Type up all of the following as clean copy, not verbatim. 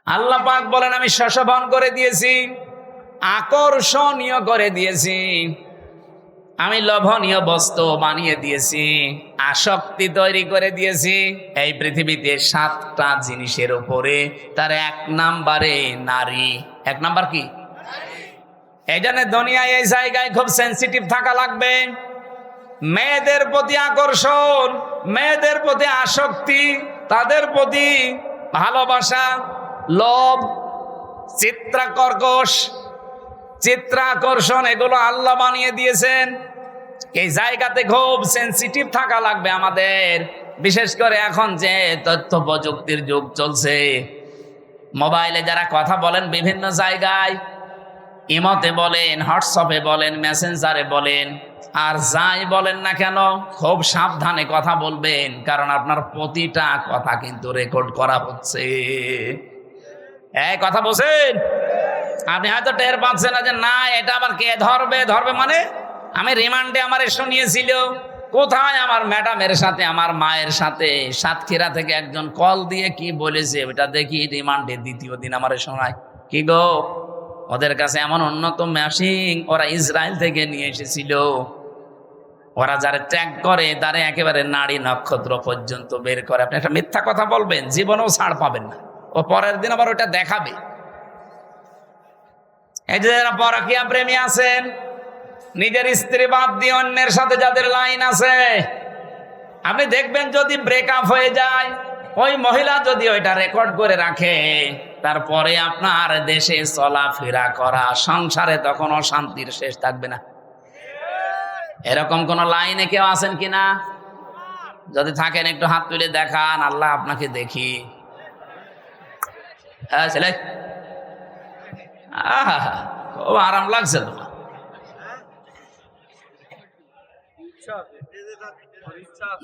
আল্লাহ পাক বলেন আমি শোষণ করে দিয়েছি, আকর্ষণীয় করে দিয়েছি, আমি লোভনীয় বস্তু বানিয়ে দিয়েছি, আসক্তি তৈরি করে দিয়েছি। এই পৃথিবীতে 7টা জিনিসের উপরে তার 1 নাম্বারে নারী। 1 নাম্বার কি? এই জন্য দুনিয়ায় এই জায়গায় খুব সেন্সিটিভ থাকা লাগবে। মেয়েদের প্রতি আকর্ষণ, মেয়েদের প্রতি আসক্তি, তাদের প্রতি ভালোবাসা, লোভ, চিত্রাকর্ষণ, এগুলো আল্লাহ বানিয়ে দিয়েছেন। এই জায়গাতে খুব সেন্সিটিভ থাকা লাগবে আমাদের। বিশেষ করে এখন যে তথ্য প্রযুক্তির যুগ চলছে, মোবাইলে যারা কথা বলেন বিভিন্ন জায়গায়, ইমোতে বলেন, হোয়াটসঅ্যাপে বলেন, মেসেঞ্জারে বলেন, আর যাই বলেন না কেন খুব সাবধানে কথা বলবেন, কারণ আপনার প্রতিটা কথা কিন্তু রেকর্ড করা হচ্ছে। এই কথা বলছেন, আপনি হয়তো টের পাচ্ছেন না যে না এটা আবার কে ধরবে মানে আমি রিমান্ডে আমার শুনিয়েছিল, কোথায় আমার ম্যাডামের সাথে আমার মায়ের সাথে সাতক্ষীরা থেকে একজন কল দিয়ে কি বলেছে ওটা দেখি রিমান্ডে দ্বিতীয় দিন আমার শোনায়। কি গো, ওদের কাছে এমন উন্নত মেশিন ওরা ইসরায়েল থেকে নিয়ে এসেছিল, ওরা যারা ট্র্যাক করে তারা একেবারে নাড়ি নক্ষত্র পর্যন্ত বের করে। আপনি একটা মিথ্যা কথা বলবেন, জীবনেও ছাড় পাবেন না, ও পরের দিন আবার ওটা দেখাবে। এই যে যারা পরকীয়া প্রেমী আছেন, নিজের স্ত্রী বাদ দিয়ে অন্যের সাথে যাদের লাইন আছে, আপনি দেখবেন যদি ব্রেকআপ হয়ে যায়, ওই মহিলা যদি ওইটা রেকর্ড করে রাখে, তারপরে আপনার দেশে চলাফেরা করা, সংসারে তখন অশান্তির শেষ থাকবে না। এরকম কোন লাইনে কেউ আছেন কিনা? যদি থাকেন একটু হাত তুলে দেখান, আল্লাহ আপনাকে দেখি। হ্যাঁ ছেলে, আহা খুব আরাম লাগছে তোমার।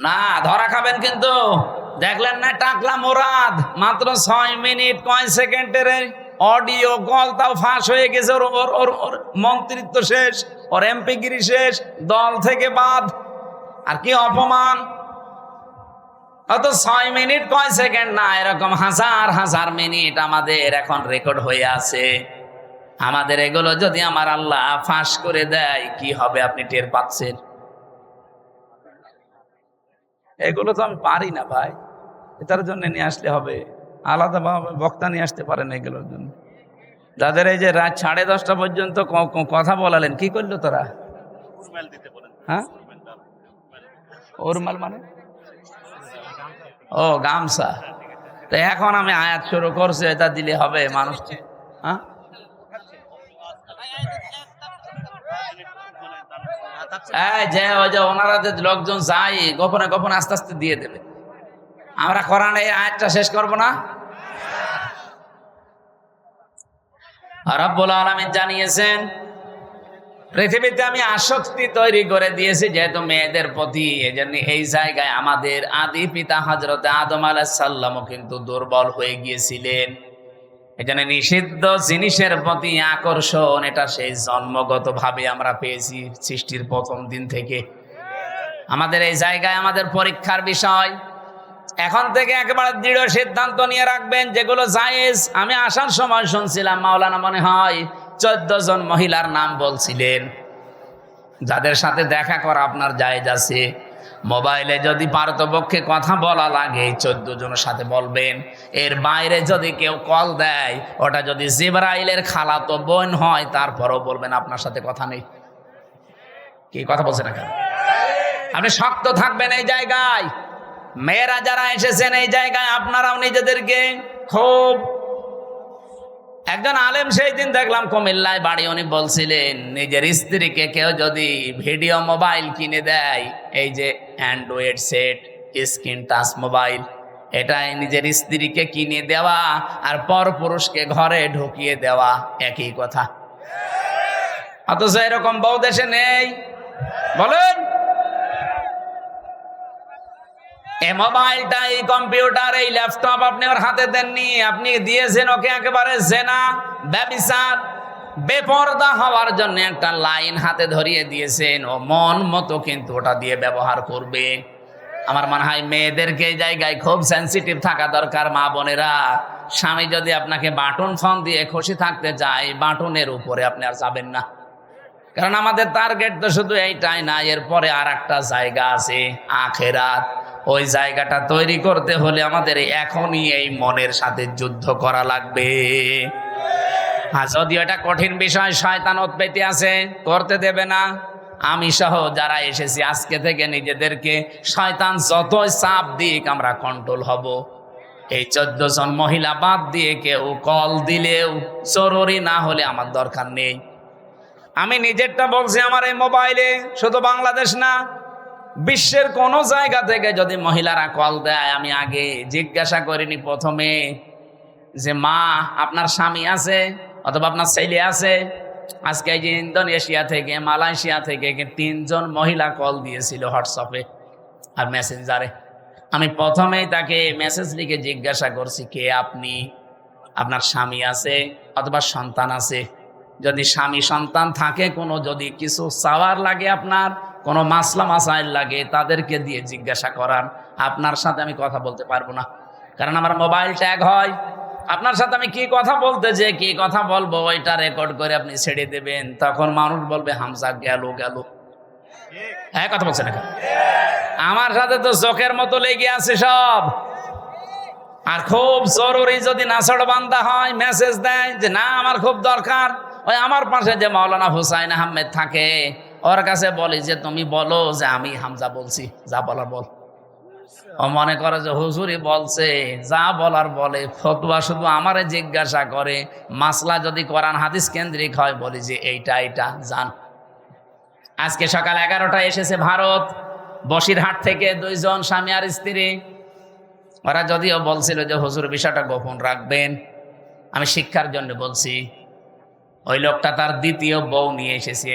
না ধরা খাবেন কিন্তু। দেখলেন না টাকলা মোরাদ মাত্র 6 মিনিট কয় সেকেন্ডের অডিও কল, তাও ফাঁস হয়ে গেছে। ওর মন্ত্রিত্ব শেষ, ওর এমপিগিরি শেষ, দল থেকে বাদ। আর কি অপমান! অত 6 মিনিট কয় সেকেন্ড না, এরকম হাজার হাজার মিনিট আমাদের এখন রেকর্ড হয়ে আছে। আমাদের এগুলো যদি আমার আল্লাহ ফাঁস করে দেয় কি হবে আপনি টের পাচ্ছেন? এগুলো তো আমি পারি না ভাই, এটার জন্য নিয়ে আসলে হবে, আলাদাভাবে বক্তা নিয়ে আসতে পারেন এগুলোর জন্য। যাদের এই যে রাত 10:30 পর্যন্ত কথা বলালেন, কি করলো তারা? হ্যাঁ, ওরমাল মানে ও গামছা। তো এখন আমি আয়াত শুরু করছি, এটা দিলে হবে মানুষ? হ্যাঁ, যে ওই যে ওনারা যে লোকজন যাই গোপনে গোপনে আস্তে আস্তে দিয়ে দেবে। আমরা কোরআনে এই আয়াতটা শেষ করব না? রব্বুল আলামিন জানিয়েছেন পৃথিবীতে আমি আসক্তি তৈরি করে দিয়েছি যেহেতু মেয়েদের প্রতি। এজন্য এই জায়গায় আমাদের আদি পিতা হযরত আদম আলাইহিস সালামও কিন্তু দুর্বল হয়ে গিয়েছিলেন। এজন্য নিষিদ্ধ জিনিসের প্রতি আকর্ষণ, এটা সেই জন্মগতভাবে আমরা পেয়েছি সৃষ্টির প্রথম দিন থেকে। আমাদের এই জায়গায় আমাদের পরীক্ষার বিষয়। এখন থেকে একেবারে দৃঢ় সিদ্ধান্ত নিয়ে রাখবেন যেগুলো জায়েজ। আমি আসার সময় শুনছিলাম মাওলানা মনে হয় 14 জন মহিলার নাম বলছিলেন যাদের সাথে দেখা করা আপনার জায়েজ আছে। মোবাইলে যদি পারতপক্ষে কথা বলা লাগে 14 জনের সাথে বলবেন। এর বাইরে যদি কেউ কল দেয়, ওটা যদি জিবরাইলের খালাতো বোন হয়, তারপরও বলবেন আপনার সাথে কথা নেই। কি কথা বলছেন না কেন? আপনি শক্ত থাকবেন এই জায়গায়। মেয়েরা যারা এসেছেন এই জায়গায় আপনারাও নিজেদেরকে খুব, একজন আলেম সেই দিন দেখলাম কুমিল্লায় বাড়ি, উনি বলছিলেন নিজের স্ত্রীকে কেউ যদি ভিডিও মোবাইল কিনে দেয়, এই যে Android set, screen touch mobile, এটাই নিজের স্ত্রীকে কিনে দেওয়া আর পরপুরুষকে ঘরে ঢুকিয়ে দেওয়া একই কথা। অথচ এরকম বউ দেশে নেই। বলেন, এই মোবাইলটা, এই কম্পিউটার, এই ল্যাপটপ আপনি ওর হাতে দেননি, আপনি দিয়েছেন ওকে একেবারে জেনা, ব্যভিচার, বেপরদা হওয়ার জন্য একটা লাইন হাতে ধরিয়ে দিয়েছেন। ও মন মতো কিন্তু ওটা দিয়ে ব্যবহার করবে। আমার মনে হয় মেয়েদেরকে এই জায়গায় খুব সেন্সিটিভ থাকা দরকার। মা বোনেরা, স্বামী যদি আপনাকে বাটন ফোন দিয়ে খুশি থাকতে চায়, বাটনের উপরে আপনি আর যাবেন না। কারণ আমাদের টার্গেট তো শুধু এইটাই না, এরপরে আর একটা জায়গা আছে, আখেরাত। ওই জায়গাটা তৈরি করতে হলে আমাদের এখনই এই মনের সাথে যুদ্ধ করা লাগবে। আর যদিও এটা কঠিন বিষয়, শয়তান উৎপত্তি আছে, করতে দেবে না। আমি সহ যারা এসেছি আজকে থেকে নিজেদেরকে শয়তান যতই চাপ দিক আমরা কন্ট্রোল হব। এই 14 জন মহিলা বাদ দিয়ে কেউ কল দিলেও জরুরি না হলে আমার দরকার নেই। আমি নিজেরটা বলছি, আমার এই মোবাইলে শুধু বাংলাদেশ না, বিশ্বের কোন জায়গা থেকে যদি মহিলারা কল দেয়, আমি আগে জিজ্ঞাসা করিনি প্রথমে যে মা আপনার স্বামী আছে অথবা আপনার ছেলে আছে। আজকে এই যে ইন্দোনেশিয়া থেকে, মালয়েশিয়া থেকে 3 জন মহিলা কল দিয়েছিল হোয়াটসঅ্যাপে আর মেসেঞ্জারে। আমি প্রথমেই তাকে মেসেজ লিখে জিজ্ঞাসা করছি, কে আপনি, আপনার স্বামী আছে অথবা সন্তান আছে? যদি স্বামী সন্তান থাকে, কোনো যদি কিছু চাওয়ার লাগে, আপনার কোনো মাসলা মাসাইল লাগে, তাদেরকে দিয়ে জিজ্ঞাসা করান। আপনার সাথে আমি কথা বলতে পারবো না, কারণ আমার মোবাইল ট্যাগ হয়। আপনার সাথে আমি কি কথা বলতে যে কি কথা বলবো ওইটা রেকর্ড করে আপনি ছেড়ে দেবেন, তখন মানুষ বলবে হামজা গেল গেল। হ্যাঁ, কথা বলছে না? আমার সাথে তো চোখের মতো লেগে আছে সব। আর খুব জরুরি যদি নাছড় বান্দা হয়, মেসেজ দেয় যে না আমার খুব দরকার, ওই আমার পাশে যে মাওলানা হুসাইন আহমেদ থাকে ওর কাছে বলি যে তুমি বলো যে আমি হামজা বলছি, যা বলার বল। ও মনে করে যে হুজুরি বলছে, যা বলার বলে, ফতোয়া শুধু আমারে জিজ্ঞাসা করে। মাসলা যদি কোরআন হাদিস কেন্দ্রিক হয়, বলি যে এইটা জান। আজকে সকাল 11টায় এসেছে ভারত, বসিরহাট থেকে 2 জন স্বামী আর স্ত্রী। ওরা যদিও বলছিল যে হুজুর বিষয়টা গোপন রাখবেন, আমি শিক্ষার জন্য বলছি। ওই লোকটা তার দ্বিতীয় বউ নিয়ে এসেছে।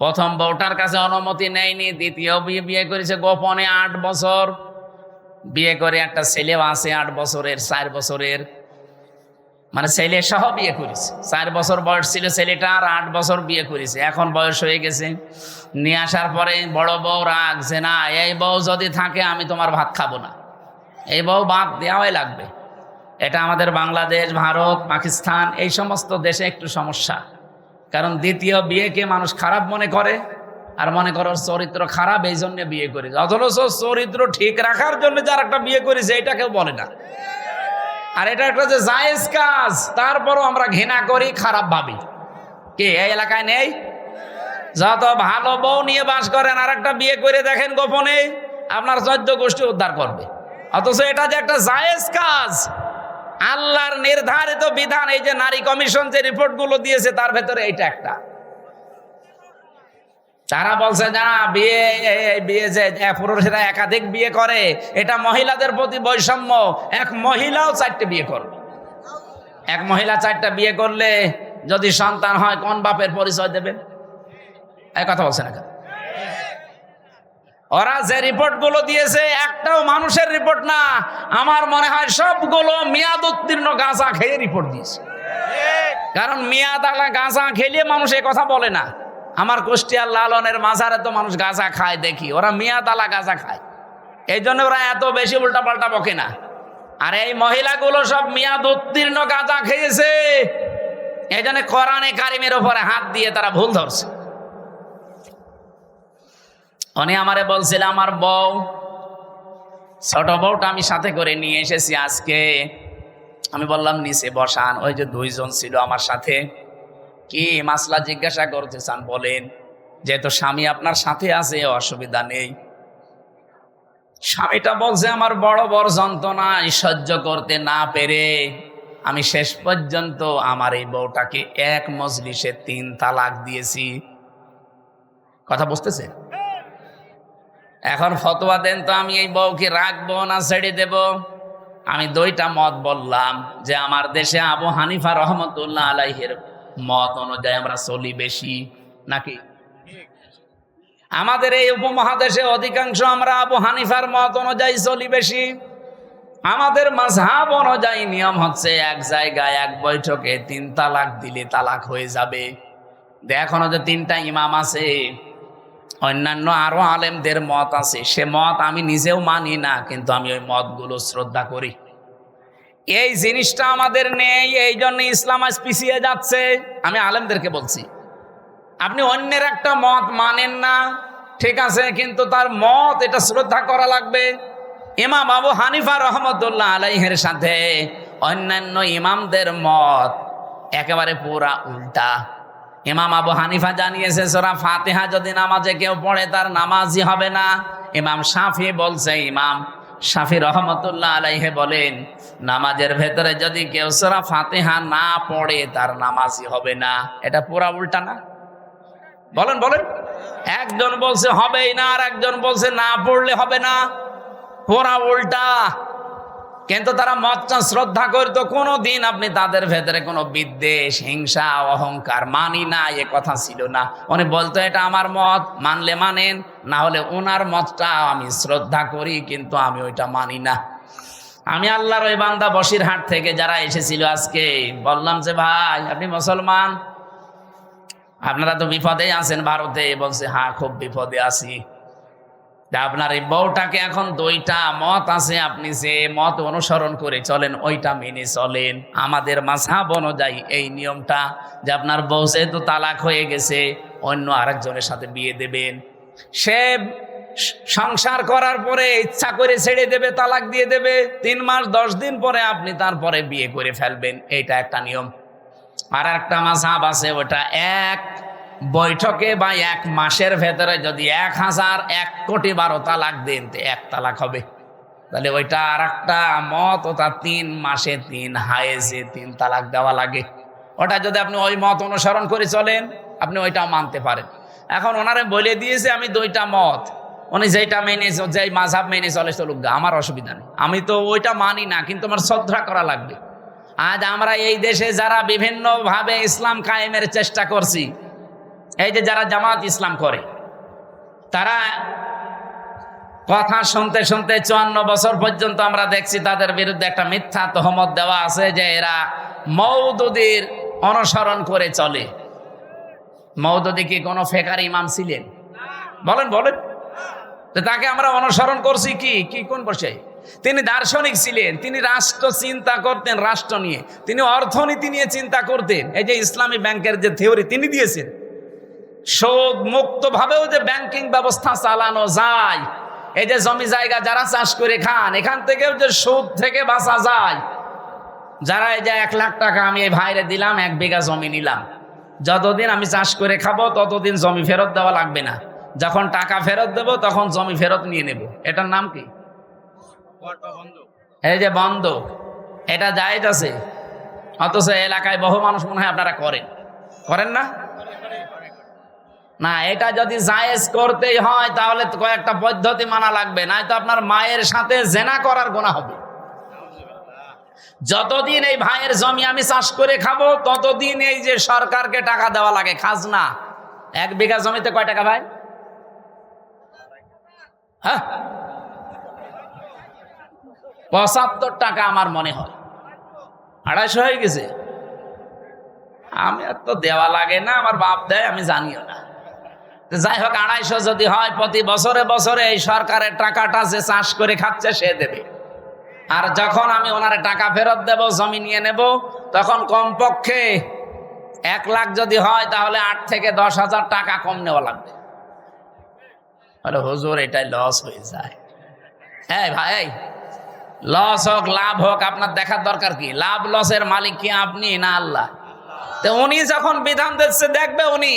প্রথম বউটার কাছে অনুমতি নেয়নি, দ্বিতীয় বিয়ে করেছে গোপনে। 8 বছর বিয়ে করে একটা ছেলেও আছে 8 বছরের, 4 বছরের, মানে ছেলে সহ বিয়ে করেছে। 4 বছর বয়স ছিল ছেলেটা, আর 8 বছর বিয়ে করেছে। এখন বয়স হয়ে গেছে। নিয়ে আসার পরে বড় বউ রাখছে, না এই বউ যদি থাকে আমি তোমার ভাত খাবো না, এই বউ বাদ দেওয়াই লাগবে। এটা আমাদের বাংলাদেশ, ভারত, পাকিস্তান এই সমস্ত দেশে একটু সমস্যা। কারণ দ্বিতীয় বিয়েকে মানুষ খারাপ মনে করে, আর মনে করো চরিত্র খারাপ, এই জন্য বিয়ে করেছে। অথচ চরিত্র ঠিক রাখার জন্য যার একটা বিয়ে করেছে, এটা কেউ বলে না। আর এটা একটা যে জায়েজ কাজ, তারপরও আমরা ঘৃণা করি, খারাপ ভাবি। কে এই এলাকায় নেই? যত ভালো বউ নিয়ে বাস করেন, আর একটা বিয়ে করে দেখেন গোপনে, আপনার 14 গোষ্ঠী উদ্ধার করবে। অথচ এটা যে একটা জায়েজ কাজ, আল্লাহর নির্ধারিত বিধান। এই যে নারী কমিশন যে রিপোর্টগুলো দিয়েছে, তার ভেতরে এইটা একটা। তারা বলছে না বিয়ে যে পুরুষেরা একাধিক বিয়ে করে, এটা মহিলাদের প্রতি বৈষম্য। এক মহিলাও 4টে বিয়ে করবে। এক মহিলা 4টা বিয়ে করলে যদি সন্তান হয়, কোন বাপের পরিচয় দেবেন? এই কথা বলছে না? ওরা যে রিপোর্টগুলো দিয়েছে, একটাও মানুষের রিপোর্ট না। আমার মনে হয় সবগুলো মেয়াদ উত্তীর্ণ গাঁজা খেয়ে রিপোর্ট দিয়েছে। কারণ মেয়াদ আলা গাঁজা খেলে মানুষ এ কথা বলে না। আমার কুষ্টিয়ার লালনের মাজারে তো মানুষ গাঁজা খায় দেখি, ওরা মেয়াদ আলা গাঁজা খায়, এই জন্য ওরা এত বেশি উল্টা পাল্টা বকে না। আর এই মহিলাগুলো সব মেয়াদ উত্তীর্ণ গাঁজা খেয়েছে, এই জন্য কোরআনে কারিমের উপরে হাত দিয়ে তারা ভুল ধরছে। উনি আমারে বলছিল, আমার বউ, ছোট বউটা আমি সাথে করে নিয়ে এসেছি আজকে। আমি বললাম নিচে বসান। ওই যে 2 জন ছিল আমার সাথে। কি মাসলা জিজ্ঞাসা করতে চান বলেন? যেহেতু স্বামী আপনার সাথে আছে, অসুবিধা নেই। স্বামীটা বলছে, আমার বড় বড় যন্ত্রণায় সহ্য করতে না পেরে আমি শেষ পর্যন্ত আমার এই বউটাকে এক মজলিসে 3 তালাক দিয়েছি। কথা বুঝতেছে? এখন ফতোয়া দেন তো, আমি এই বউকে রাখবো না ছেড়ে দেব? আমি 2টা মত বললাম, যে আমার দেশে আবু হানিফা রহমতুল্লাহ আলাইহির মত অনুযায়ী আমরা চলি বেশি, নাকি আমাদের এই উপমহাদেশে অধিকাংশ আমরা আবু হানিফার মত অনুযায়ী চলি বেশি। আমাদের মাযহাব অনুযায়ী নিয়ম হচ্ছে, এক জায়গায় এক বৈঠকে 3 তালাক দিলে তালাক হয়ে যাবে। এখনো যে 3টা ইমাম আছে, অন্যান্য আরো আলেমদের মত আছে, সে মত আমি নিজেও মানি না, কিন্তু আমি ওই মতগুলো শ্রদ্ধা করি। এই জিনিসটা আমাদের নেই, এই জন্য ইসলাম আজ পিছিয়ে যাচ্ছে। আমি আলেমদেরকে বলছি, আপনি অন্যের একটা মত মানেন না, ঠিক আছে, কিন্তু তার মত এটা শ্রদ্ধা করা লাগবে। ইমাম আবু হানিফা রহমতুল্লাহ আলাইহির সাথে অন্যান্য ইমামদের মত একেবারে পুরা উল্টা। ইমাম আবু হানিফা জানিয়েছে সূরা ফাতিহা যদি নামাজে কেউ পড়ে তার নামাজই হবে না। ইমাম শাফি বলছে, ইমাম শাফি রহমতুল্লাহ আলাইহি বলেন নামাজের ভেতরে যদি কেউ সূরা ফাতিহা না পড়ে তার নামাজই হবে না। এটা পুরা উল্টা না? বলেন বলেন। একজন বলছে হবেই না, আর একজন বলছে না পড়লে হবে না। পুরা উল্টা। কিন্তু তারা মতটা শ্রদ্ধা করতো। কোনো দিন আপনি তাদের ভেতরে কোনো বিদ্বেষ, হিংসা, অহংকার, মানি না এ কথা ছিল না। উনি বলতো এটা আমার মত, মানলে মানেন, না হলে ওনার মতটা আমি শ্রদ্ধা করি কিন্তু আমি ওইটা মানি না। আমি আল্লাহর ওই বান্দা বসিরহাট থেকে যারা এসেছিল আজকে বললাম যে ভাই আপনি মুসলমান, আপনারা তো বিপদে আছেন ভারতে। বলছে হ্যাঁ খুব বিপদে আছি। আপনার এই বউটাকে এখন দুইটা মত আছে, আপনি যে মত অনুসরণ করে চলেন ওইটা মেনে চলেন। আমাদের মাযহাব অনুযায়ী এই নিয়মটা যে আপনার বউ যেহেতু তালাক হয়ে গেছে অন্য আরেকজনের সাথে বিয়ে দেবেন, সে সংসার করার পরে ইচ্ছা করে ছেড়ে দেবে, তালাক দিয়ে দেবে, 3 মাস 10 দিন পরে আপনি তারপরে বিয়ে করে ফেলবেন, এইটা একটা নিয়ম। আর একটা মাযহাব আছে ওটা এক বৈঠকে বা 1 মাসের ভেতরে যদি 1001 কোটি তালাক দেন তো 1 তালাক হবে। তাহলে ওইটা আর একটা মত, ওটা 3 মাসে 3 হায়েজে 3 তালাক দেওয়া লাগে। ওটা যদি আপনি ওই মত অনুসরণ করে চলেন আপনি ওইটাও মানতে পারেন। এখন ওনারে বলে দিয়েছে আমি 2টা মত, উনি যেটা মেনে যেই মাযহাব মেনে চলে চলুক, আমার অসুবিধা নেই, আমি তো ওইটা মানি না কিন্তু আমার শ্রদ্ধা করা লাগবে। আজ আমরা এই দেশে যারা বিভিন্নভাবে ইসলাম কায়েমের চেষ্টা করছি, এই যে যারা জামাত ইসলাম করে, তারা কথা শুনতে শুনতে 54 বছর পর্যন্ত আমরা দেখছি তাদের বিরুদ্ধে একটা মিথ্যা তহমত দেওয়া আছে যে এরা মওদুদীর অনুসরণ করে চলে। মওদুদী কি কোনো ফেকার ইমাম ছিলেন? বলেন বলেন। তো তাকে আমরা অনুসরণ করছি কি কি কোন বসে? তিনি দার্শনিক ছিলেন, তিনি রাষ্ট্র চিন্তা করতেন, রাষ্ট্র নিয়ে, তিনি অর্থনীতি নিয়ে চিন্তা করতেন। এই যে ইসলামী ব্যাংকের যে থিওরি তিনি দিয়েছেন, সুদ মুক্ত ভাবেও যে ব্যাংকিং ব্যবস্থা চালানো যায়, এই যে জমি জায়গা যারা চাষ করে খান এখান থেকেও যে সুদ থেকে বাঁচা যায়। যারা এই যে 1 লাখ টাকা আমি এই ভাইরে দিলাম, 1 বিঘা জমি নিলাম, যতদিন আমি চাষ করে খাবো ততদিন জমি ফেরত দেওয়া লাগবে না, যখন টাকা ফেরত দেব তখন জমি ফেরত নিয়ে নেব। এটার নাম কি? এই যে বন্ধক। এটা জায়েজ আছে, অথচ এলাকায় বহু মানুষ মনে হয় আপনারা করেন, করেন না? না, এটা যদি জায়েজ করতেই হয় তাহলে কয়েকটা পদ্ধতি মানা লাগবে, নাই তো আপনার মায়ের সাথে জেনা করার গুনাহ হবে। যতদিন এই ভাইয়ের জমি আমি চাষ করে খাবো ততদিন এই যে সরকারকে টাকা দেওয়া লাগে, খাজনা। 1 বিঘা জমিতে কয় টাকা ভাই? হ্যাঁ, 75 টাকা আমার মনে হয়, 250 হয়ে গেছে। আমি আর তো দেওয়া লাগে না, আমার বাপ দেয়, আমি জানিও না। যাই হোক, 250 যদি হয়, প্রতি বছরে বছরে এই সরকারের টাকাটা যে চাষ করে খাচ্ছে সে দেবে। আর যখন আমি ওনারে টাকা ফেরত দেব, জমি নিয়ে নেব, তখন কমপক্ষে 1 লাখ যদি হয় তাহলে 8 থেকে 10 হাজার টাকা কম নেওয়া লাগবে। আরে হুজুর এটাই লস হয়ে যায়। হ্যাঁ ভাই, লস হোক লাভ হোক আপনার দেখার দরকার কি? লাভ লসের মালিক কি আপনি না আল্লাহ? তো উনি যখন বিধান দিচ্ছে দেখবে, উনি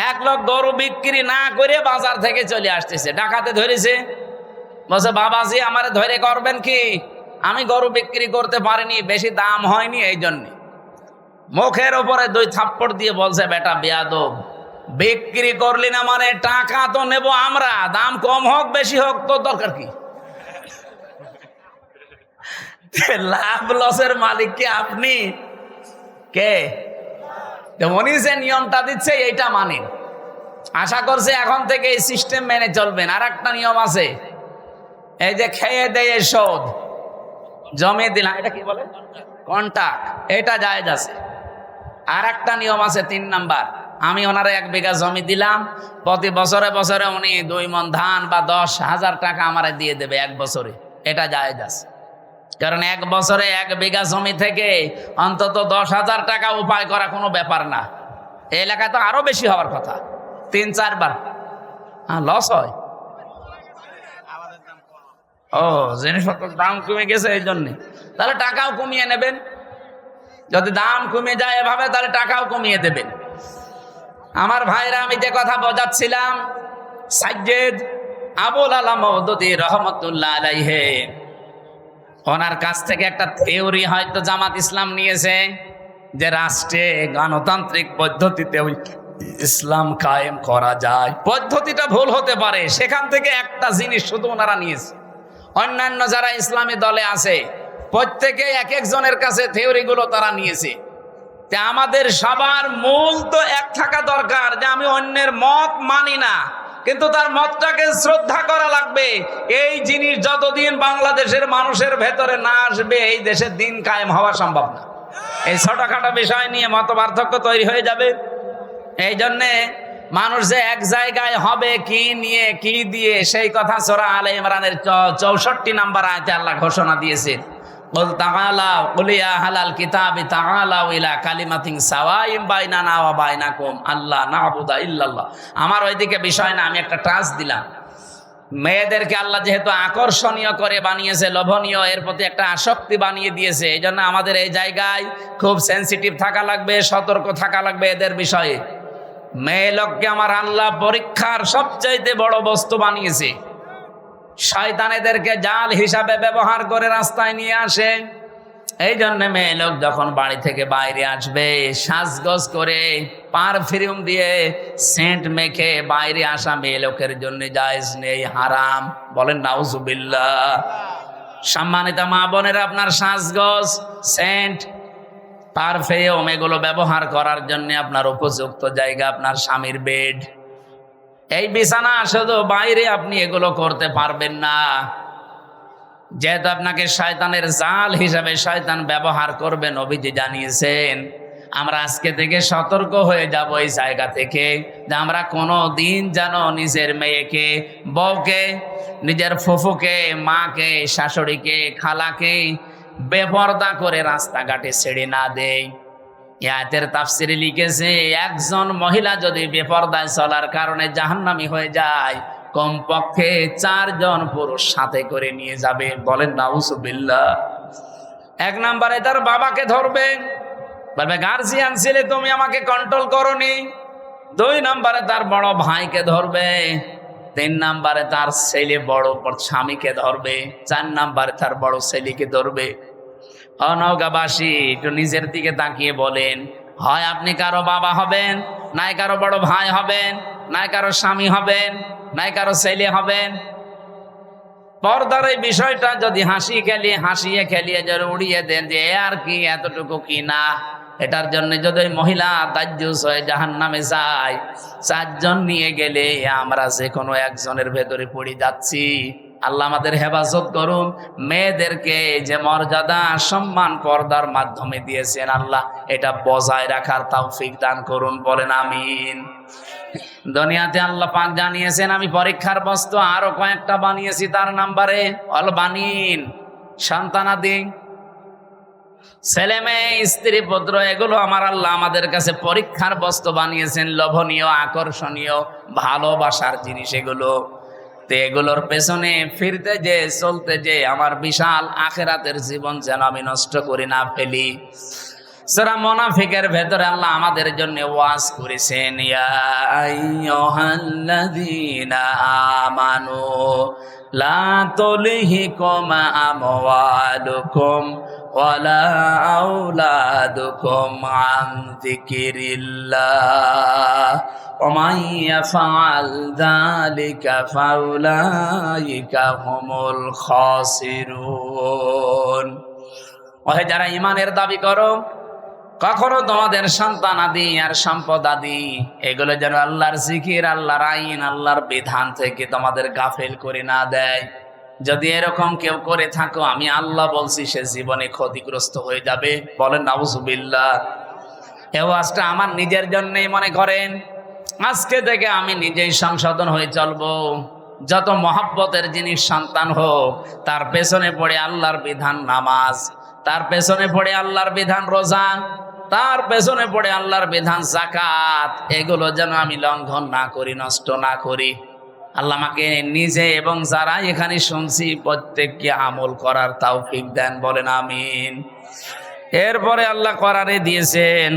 1 লাখ গরু বিক্রি না করে বাজার থেকে চলে আসতেছে, ডাকাতে ধরেছে, বলছে বাবাজি আমারে ধরে করবেন কি, আমি গরু বিক্রি করতে পারিনি, বেশি দাম হয়নি, এই জন্য মুখের উপরে 2 থাপ্পড় দিয়ে বলছে বেটা বেয়াদব, বিক্রি করলি না মানে টাকা তো নেব আমরা, দাম কম হোক বেশি হোক তোর দরকার কি? লাভ লসের মালিক কি আপনি? কে? উনি যে নিয়মটা দিচ্ছে এইটা মানেন, আশা করছে এখন থেকে এই সিস্টেম মেনে চলবেন। আর একটা নিয়ম আছে, এই যে খেয়ে দেয়ে শোধ, জমি দিলাম, এটা কি বলে? কন্ট্রাক্ট, এটা জায়েজ আছে। আর একটা নিয়ম আছে 3 নাম্বার, আমি ওনারে 1 বিঘা জমি দিলাম, প্রতি বছরে বছরে উনি 2 মণ ধান বা 10,000 টাকা আমারে দিয়ে দেবে 1 বছরে, এটা জায়েজ আছে। কারণ 1 বছরে 1 বিঘা জমি থেকে অন্তত 10,000 টাকা উপায় করা কোনো ব্যাপার না। এই এলাকায় তো আরো বেশি হওয়ার কথা, 3-4 বার। লস হয়। ও, জিনিসপত্রের দাম কমে গেছে এই জন্য। তাহলে টাকাও কমিয়ে নেবেন। যদি দাম কমে যায় এভাবে, তাহলে টাকাও কমিয়ে দেবেন। আমার ভাইরা, আমি যে কথা বোঝাচ্ছিলাম, সাইয়েদ আবুল আলা মওদুদী রহমাতুল্লাহ আলাইহি, ওনার কাছ থেকে একটা থিওরি হয়তো জামাত ইসলাম নিয়েছে যে রাষ্ট্রে গণতান্ত্রিক পদ্ধতিতে ইসলাম কায়েম করা যায়। পদ্ধতিটা ভুল হতে পারে, সেখান থেকে একটা জিনিস শুধু ওনারা নিয়েছে। অন্যান্য যারা ইসলামী দলে আছে প্রত্যেকে এক একজনের কাছে থিওরিগুলো তারা নিয়েছে। তে আমাদের সবার মূল তো এক থাকা দরকার যে আমি অন্যের মত মানি না, কিন্তু তার মতটাকে শ্রদ্ধা করা লাগবে। এই জিনিস যতদিন বাংলাদেশের মানুষের ভেতরে না আসবে, এই দেশের দিন কায়েম হওয়া সম্ভব না। এই ছোটখাটো বিষয় নিয়ে মত পার্থক্য তৈরি হয়ে যাবে। এই জন্যে মানুষ যে এক জায়গায় হবে কি নিয়ে কি দিয়ে, সেই কথা সূরা আলে ইমরানের 64 নম্বর আয়াতে আল্লাহ ঘোষণা দিয়েছেন, কুল তাআলাউ কুল ইয়া আহলাল কিতাবি তাআলাউ ইলা কালিমাতিন সাওয়াইন বাইনানা ওয়া বাইনাকুম আল্লা না'বুদা ইল্লাল্লাহ। আমার ওইদিকে বিষয় না, আমি একটা টাচ দিলাম। মেয়েদেরকে আল্লাহ যেহেতু আকর্ষণীয় করে বানিয়েছে, লোভনীয়, এর প্রতি একটা আসক্তি বানিয়ে দিয়েছে, এই জন্য আমাদের এই জায়গায় খুব সেন্সিটিভ থাকা লাগবে, সতর্ক থাকা লাগবে এদের বিষয়ে। মেয়ে লোককে আমার আল্লাহ পরীক্ষার সবচাইতে বড় বস্তু বানিয়েছে। শয়তান এদেরকে জাল হিসাবে ব্যবহার করে রাস্তায় নিয়ে আসে। এই জন্য মেয়ে লোক যখন বাড়ি থেকে বাইরে আসবে, সাজগোজ করে পারফিউম দিয়ে সেন্ট মেখে বাইরে আসা মেয়ে লোকের জন্য জায়েজ নেই, হারাম। বলেন নাউজুবিল্লাহ। সম্মানিত মা বোনেরা, আপনার সাজগোজ, সেন্ট, পারফিউম এগুলো ব্যবহার করার জন্য আপনার উপযুক্ত জায়গা আপনার স্বামীর বেড। এই বিছানা শুধু বাইরে আপনি এগুলো করতে পারবেন না, যেহেতু আপনাকে শয়তানের জাল হিসাবে শয়তান ব্যবহার করবে। নবীজি জানিয়েছেন, আমরা আজকে থেকে সতর্ক হয়ে যাব এই জায়গা থেকে, যে আমরা কোনো দিন যেন নিজের মেয়েকে, বউকে, নিজের ফুফুকে, মাকে, শাশুড়িকে, খালাকে বেপরদা করে রাস্তাঘাটে ছেড়ে না দেই। আয়াতের তাফসিরে লিখেছে, একজন মহিলা যদি বেপরদায় চলার কারণে জাহান্নামী হয়ে যায়, কমপক্ষে 4 জন পুরুষ সাথে করে নিয়ে যাবে। বলেন নাউজুবিল্লাহ। 1 নম্বরে তার বাবাকে ধরবে, বলবে গার্জিয়ান ছিলে তুমি আমাকে কন্ট্রোল করনি। 2 নম্বরে তার বড় ভাইকে ধরবে। 3 নম্বরে তার ছেলে বড় স্বামীকে ধরবে। 4 নম্বরে তার বড় ছেলেকে ধরবে। অনগাবাসী, একটু নিজের দিকে তাকিয়ে বলেন, হয় আপনি কারো বাবা হবেন, নাই কারো বড় ভাই হবেন, নাই কারো স্বামী হবেন, নাই কারো ছেলে হবেন। পর্দার এই বিষয়টা যদি হাসিয়ে খেলিয়ে যদি উড়িয়ে দেন যে আর কি, এতটুকু কি না, এটার জন্য যদি মহিলা দাজ্জুস হয়ে জাহান্নামে যায়, 4 জন নিয়ে গেলে আমরা যে কোনো একজনের ভেতরে পড়ে যাচ্ছি। আল্লাহ আমাদের হেফাজত করুন। মেয়েদেরকে যে মর্যাদা সম্মান পর্দার মাধ্যমে দিয়েছেন, আল্লাহ এটা বজায় রাখার তৌফিক দান করুন। বলেন আমিন। দুনিয়াতে আল্লাহ পাক জানিয়েছেন, আমি পরীক্ষার বস্তু আরো কয়েকটা বানিয়েছি। তার নাম্বারে অল বানিন, সন্তানাদি, ছেলে মেয়ে, স্ত্রী পুত্র, এগুলো আমার আল্লাহ আমাদের কাছে পরীক্ষার বস্তু বানিয়েছেন। লোভনীয়, আকর্ষণীয়, ভালোবাসার জিনিস এগুলো। তো এগুলোর পেছনে ফিরতে যে, চলতে যে আমার বিশাল আখিরাতের জীবন যেন আমি নষ্ট করে না ফেলি। সূরা মুনাফিকের ভেতরে আল্লাহ আমাদের জন্য ওয়াজ করেছেন, ইয়া আইয়ুহাল্লাযীনা আমানু লা তুলহিকুম আমওয়ালুকুম ওয়ালা আওলাদুকুম আন যিকিরিল্লাহ ওয়া মান ইয়াফআল যালিকা ফাউলাইকা হুমুল খাসিরুন। ওহে যারা ঈমানের দাবি করো, কখনো তোমাদের সন্তান আদি আর সম্পদ আদি এগুলো যেন আল্লাহর জিকির, আল্লাহর আইন, আল্লাহর বিধান থেকে তোমাদের গাফেল করে না দেয়। যদি এরকম কেউ করে থাকো, আমি আল্লাহ বলছি সে জীবনে ক্ষতিগ্রস্ত হয়ে যাবে। বলেন নাউজুবিল্লাহ। এই ওয়াজটা আমার নিজের জন্যই মনে করেন। আজকে থেকে আমি নিজেই সংশোধন হয়ে চলবো। যত মহব্বতের জিনিস সন্তান হোক, তার পেছনে পড়ে আল্লাহর বিধান নামাজ, তার পেছনে পড়ে আল্লাহর বিধান রোজা, তার পেছনে পড়ে আল্লাহর বিধান যাকাত। এগুলো যেন আমি লঙ্ঘন না করি, নষ্ট না করি। আল্লাহ আমাকে নিজে এবং যারা এখানে শুনছি প্রত্যেককে আমল করার তৌফিক দেন, বলেন আমিন। এরপরে আল্লাহ কোরআনে দিয়েছেন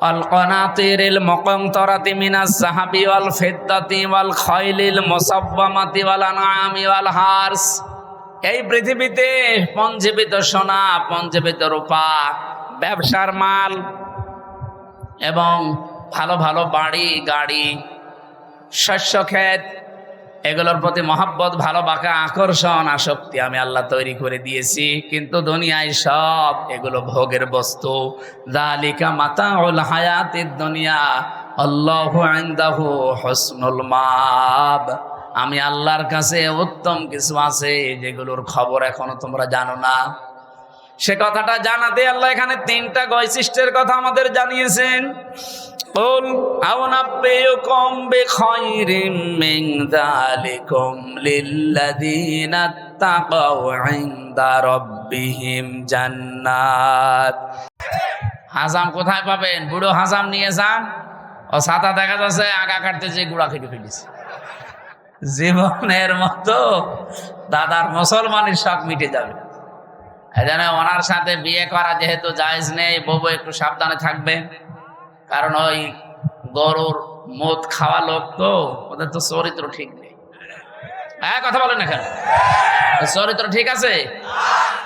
আল কনাতিরিল মুকান্তরাতি মিনাস যাহাবি ওয়াল ফিদ্দাতি ওয়াল খাইলিল মুসাব্বামাতি ওয়াল আনআমি ওয়াল হারস। এই পৃথিবীতে পঞ্জীবিত সোনা, পঞ্জীবিত রূপা, ব্যবসার মাল এবং ভালো ভালো বাড়ি গাড়ি, শস্য ক্ষেত, এগুলোর প্রতি মহব্বত, ভালোবাসা, আকর্ষণ, আসক্তি আমি আল্লাহ তৈরি করে দিয়েছি। কিন্তু দুনিয়ায় সব এগুলো ভোগের বস্তু। যালিকা মাতাউল হায়াতিদ দুনিয়া আল্লাহু ইনদাহু হুসনুল মাব। আমি আল্লাহর কাছে উত্তম কিছু আছে যেগুলোর খবর এখনো তোমরা জানো না। সে কথাটা জানাতে আল্লাহ এখানে তিনটা বৈশিষ্ট্যের কথা আমাদের জানিয়েছেন। قل أنبئكم بخير من ذلكم للذين اتقوا عند ربهم جنات। হাজাম কোথায় পাবেন? বুড়ো হাজাম নিয়ে যান, ও ছাতা দেখা যাচ্ছে আগা কাটতে যে গুড়া খেতে ফেলেছে। জীবনের মতো দাদার মুসলমানের শখ মিটে যাবে। এজন্য ওনার সাথে বিয়ে করা যেহেতু জায়েজ নেই, বউ একটু সাবধানে থাকবে। কারণ ওই গরুর মদ খাওয়া লোক তো, ওদের তো চরিত্র ঠিক নেই। হ্যাঁ, কথা বলেন না কেন? চরিত্র ঠিক আছে?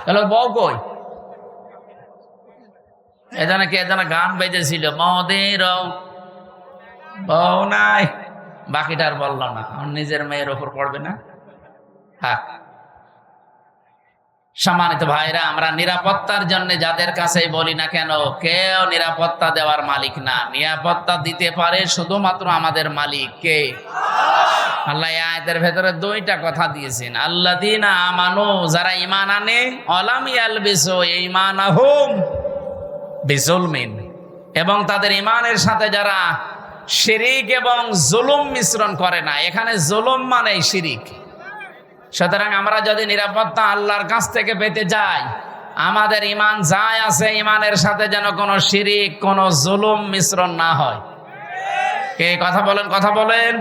তাহলে বউ কই? এখানে কি এখানে গান বেজেছিল, মদের বউ নাই, বাকিটা আর বললো না। নিজের মেয়ের ওপর পড়বে না। হ্যাঁ, সম্মানিত ভাইরা, আমরা নিরাপত্তার জন্য যাদের কাছেই বলি না কেন, কেউ নিরাপত্তা দেওয়ার মালিক না। নিরাপত্তা দিতে পারে শুধুমাত্র আমাদের মালিক কে? আল্লাহ আয়াতের ভেতরে দুইটা কথা দিয়েছেন। আল্লাযীনা আমানু, যারা ঈমান আনে, ওয়ালাম ইয়ালবিসু ঈমানাহুম বিজুলমিন, এবং তাদের ঈমানের সাথে যারা শিরিক এবং জুলুম মিশ্রণ করে না। এখানে জুলুম মানে শিরিক। সুতরাং আমরা যদি নিরাপত্তা আল্লাহর কাছ থেকে পেতে যাই, আমাদের ঈমান যায় আছে, ঈমানের সাথে যেন কোনো শিরিক, কোনো জুলুম মিশ্রণ না হয়। কে কথা বলেন? কথা বলেন।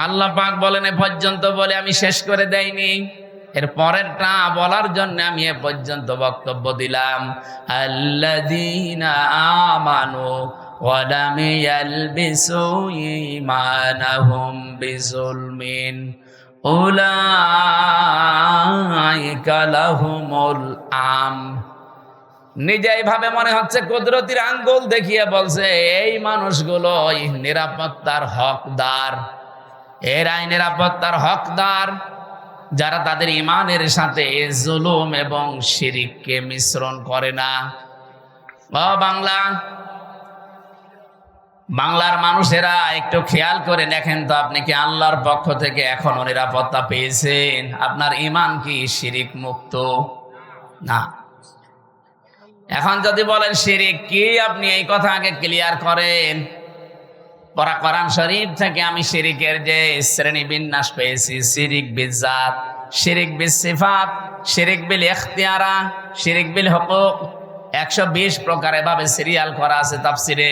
আল্লাহ পাক বলেন, এ পর্যন্ত বলে আমি শেষ করে দেইনি, এর পরেরটা বলার জন্য আমি এ পর্যন্ত বক্তব্য দিলাম। আল্লাযীনা আমানু ওয়া লাম ইয়ালবিসু ঈমানাহুম বিজুলমিন উলাইকা লাহুমুল আমন। নিজে এইভাবে মনে হচ্ছে কুদরতির আঙ্গুল দেখিয়ে বলছে, এই মানুষগুলোই নিরাপত্তার হকদার। এরাই নিরাপত্তার হকদার যারা তাদের ঈমানের সাথে জুলুম এবং শিরিককে মিশ্রণ করে না। ও বাংলার মানুষেরা একটু খেয়াল করে দেখেন তো, আপনি কি আল্লাহর পক্ষ থেকে এখনো নিরাপত্তা পেয়েছেন? আপনার ঈমান কি শিরিক মুক্ত? না। এখন যদি বলেন শিরিক কি, আপনি এই কথা আগে ক্লিয়ার করেন। পরা কোরআন শরীফ থেকে আমি শিরিকের যে শ্রেণী বিন্যাস পেয়েছি, শিরিক বিজাত, শিরিক বিল সিফাত, শিরিক বিল ইখতিয়ারা, শিরিক বিল হুকুক, 120 প্রকার এভাবে সিরিয়াল করা আছে তাফসিরে।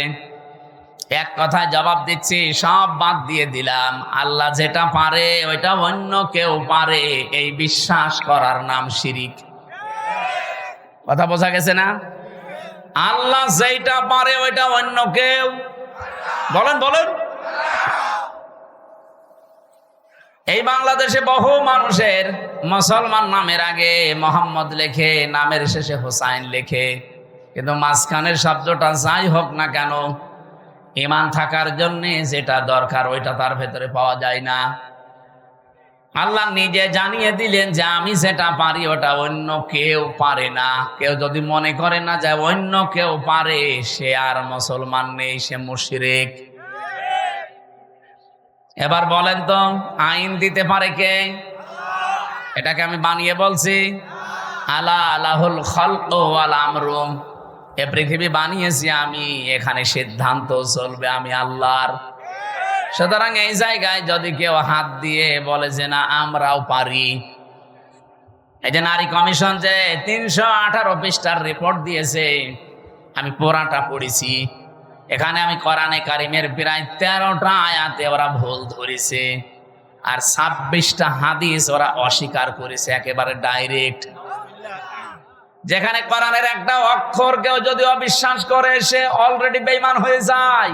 এক কথায় জবাব দিচ্ছি, সব বাদ দিয়ে দিলাম। আল্লাহ যেটা পারে ওইটা অন্য কেউ পারে, এই বিশ্বাস করার নাম শিরিক। কথা বোঝা গেছে না? আল্লাহ যেটা পারে ওইটা অন্য কেউ, বলেন বলেন। এই বাংলাদেশে বহু মানুষের মুসলমান নামের আগে মোহাম্মদ লেখে, নামের শেষে হোসাইন লেখে, কিন্তু মাঝখানের শব্দটা যাই হোক না কেন, ঈমান থাকার জন্য যেটা দরকার ওইটা তার ভেতরে পাওয়া যায় না। আল্লাহ নিজে জানিয়ে দিলেন যে আমি যেটা পারি ওটা অন্য কেউ পারে না। কেউ যদি মনে করে না যে অন্য কেউ পারে, সে আর মুসলমান নেই, সে মুশরিক। এবার বলেন তো, আইন দিতে পারে কে? এটাকে আমি বানিয়ে বলছি? আলা আলাহুল খালকু ওয়াল আমরু, এ পৃথিবী বানিয়েছি আমি, এখানে সিদ্ধান্ত চলবে আমি আল্লাহর। সুতরাং এই জায়গায় যদি কেউ হাত দিয়ে বলে যে না আমরাও পারি, এই যে নারী কমিশন যে 318 পৃষ্ঠার রিপোর্ট দিয়েছে, আমি পুরাটা পড়েছি। এখানে আমি কোরআনে কারিমের প্রায় 13টা আয়াতে ওরা ভুল ধরেছে, আর 26টা হাদিস ওরা অস্বীকার করেছে একেবারে ডাইরেক্ট। যেখানে কোরআনের একটা অক্ষর কেউ যদি অবিশ্বাস করে সে অলরেডি বেঈমান হয়ে যায়।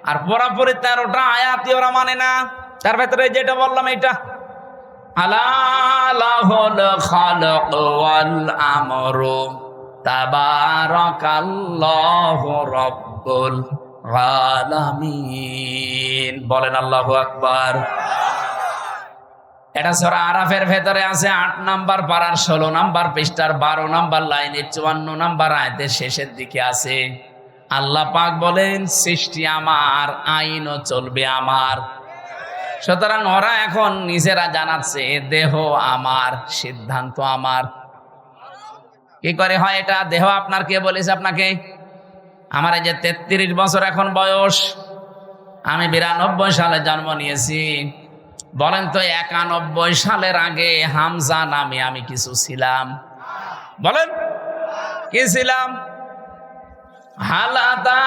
আর পুরোপুরি 13টা আয়াতই ওরা মানে না। তার ভেতরে যেটা বললাম এটা আলা লাহুল খালাক ওয়াল আমরু তাবারাকাল্লাহু রাব্বুল আলামিন। বলেন আল্লাহু আকবার। এটা সূরা আরাফের ভেতরে আছে 8 নাম্বার পারার 16 নাম্বার পৃষ্ঠার 12 নাম্বার লাইনের 54 নাম্বার আয়াতের শেষের দিকে আছে। আল্লাহ পাক বলেন সৃষ্টি আমার, আইনও চলবে আমার। সুতরাং ওরা এখন নিজেরা জানাচ্ছে দেহ আমার, সিদ্ধান্ত আমার। কি করে হয় এটা? দেহ আপনার কে বলেছে আপনাকে? আমার এই যে 33 বছর এখন বয়স, আমি 92 সালে জন্ম নিয়েছি। বলেন তো 91 সালের আগে হামজা নামে আমি কিছু ছিলাম? বলেন কি ছিলাম? হাল আতা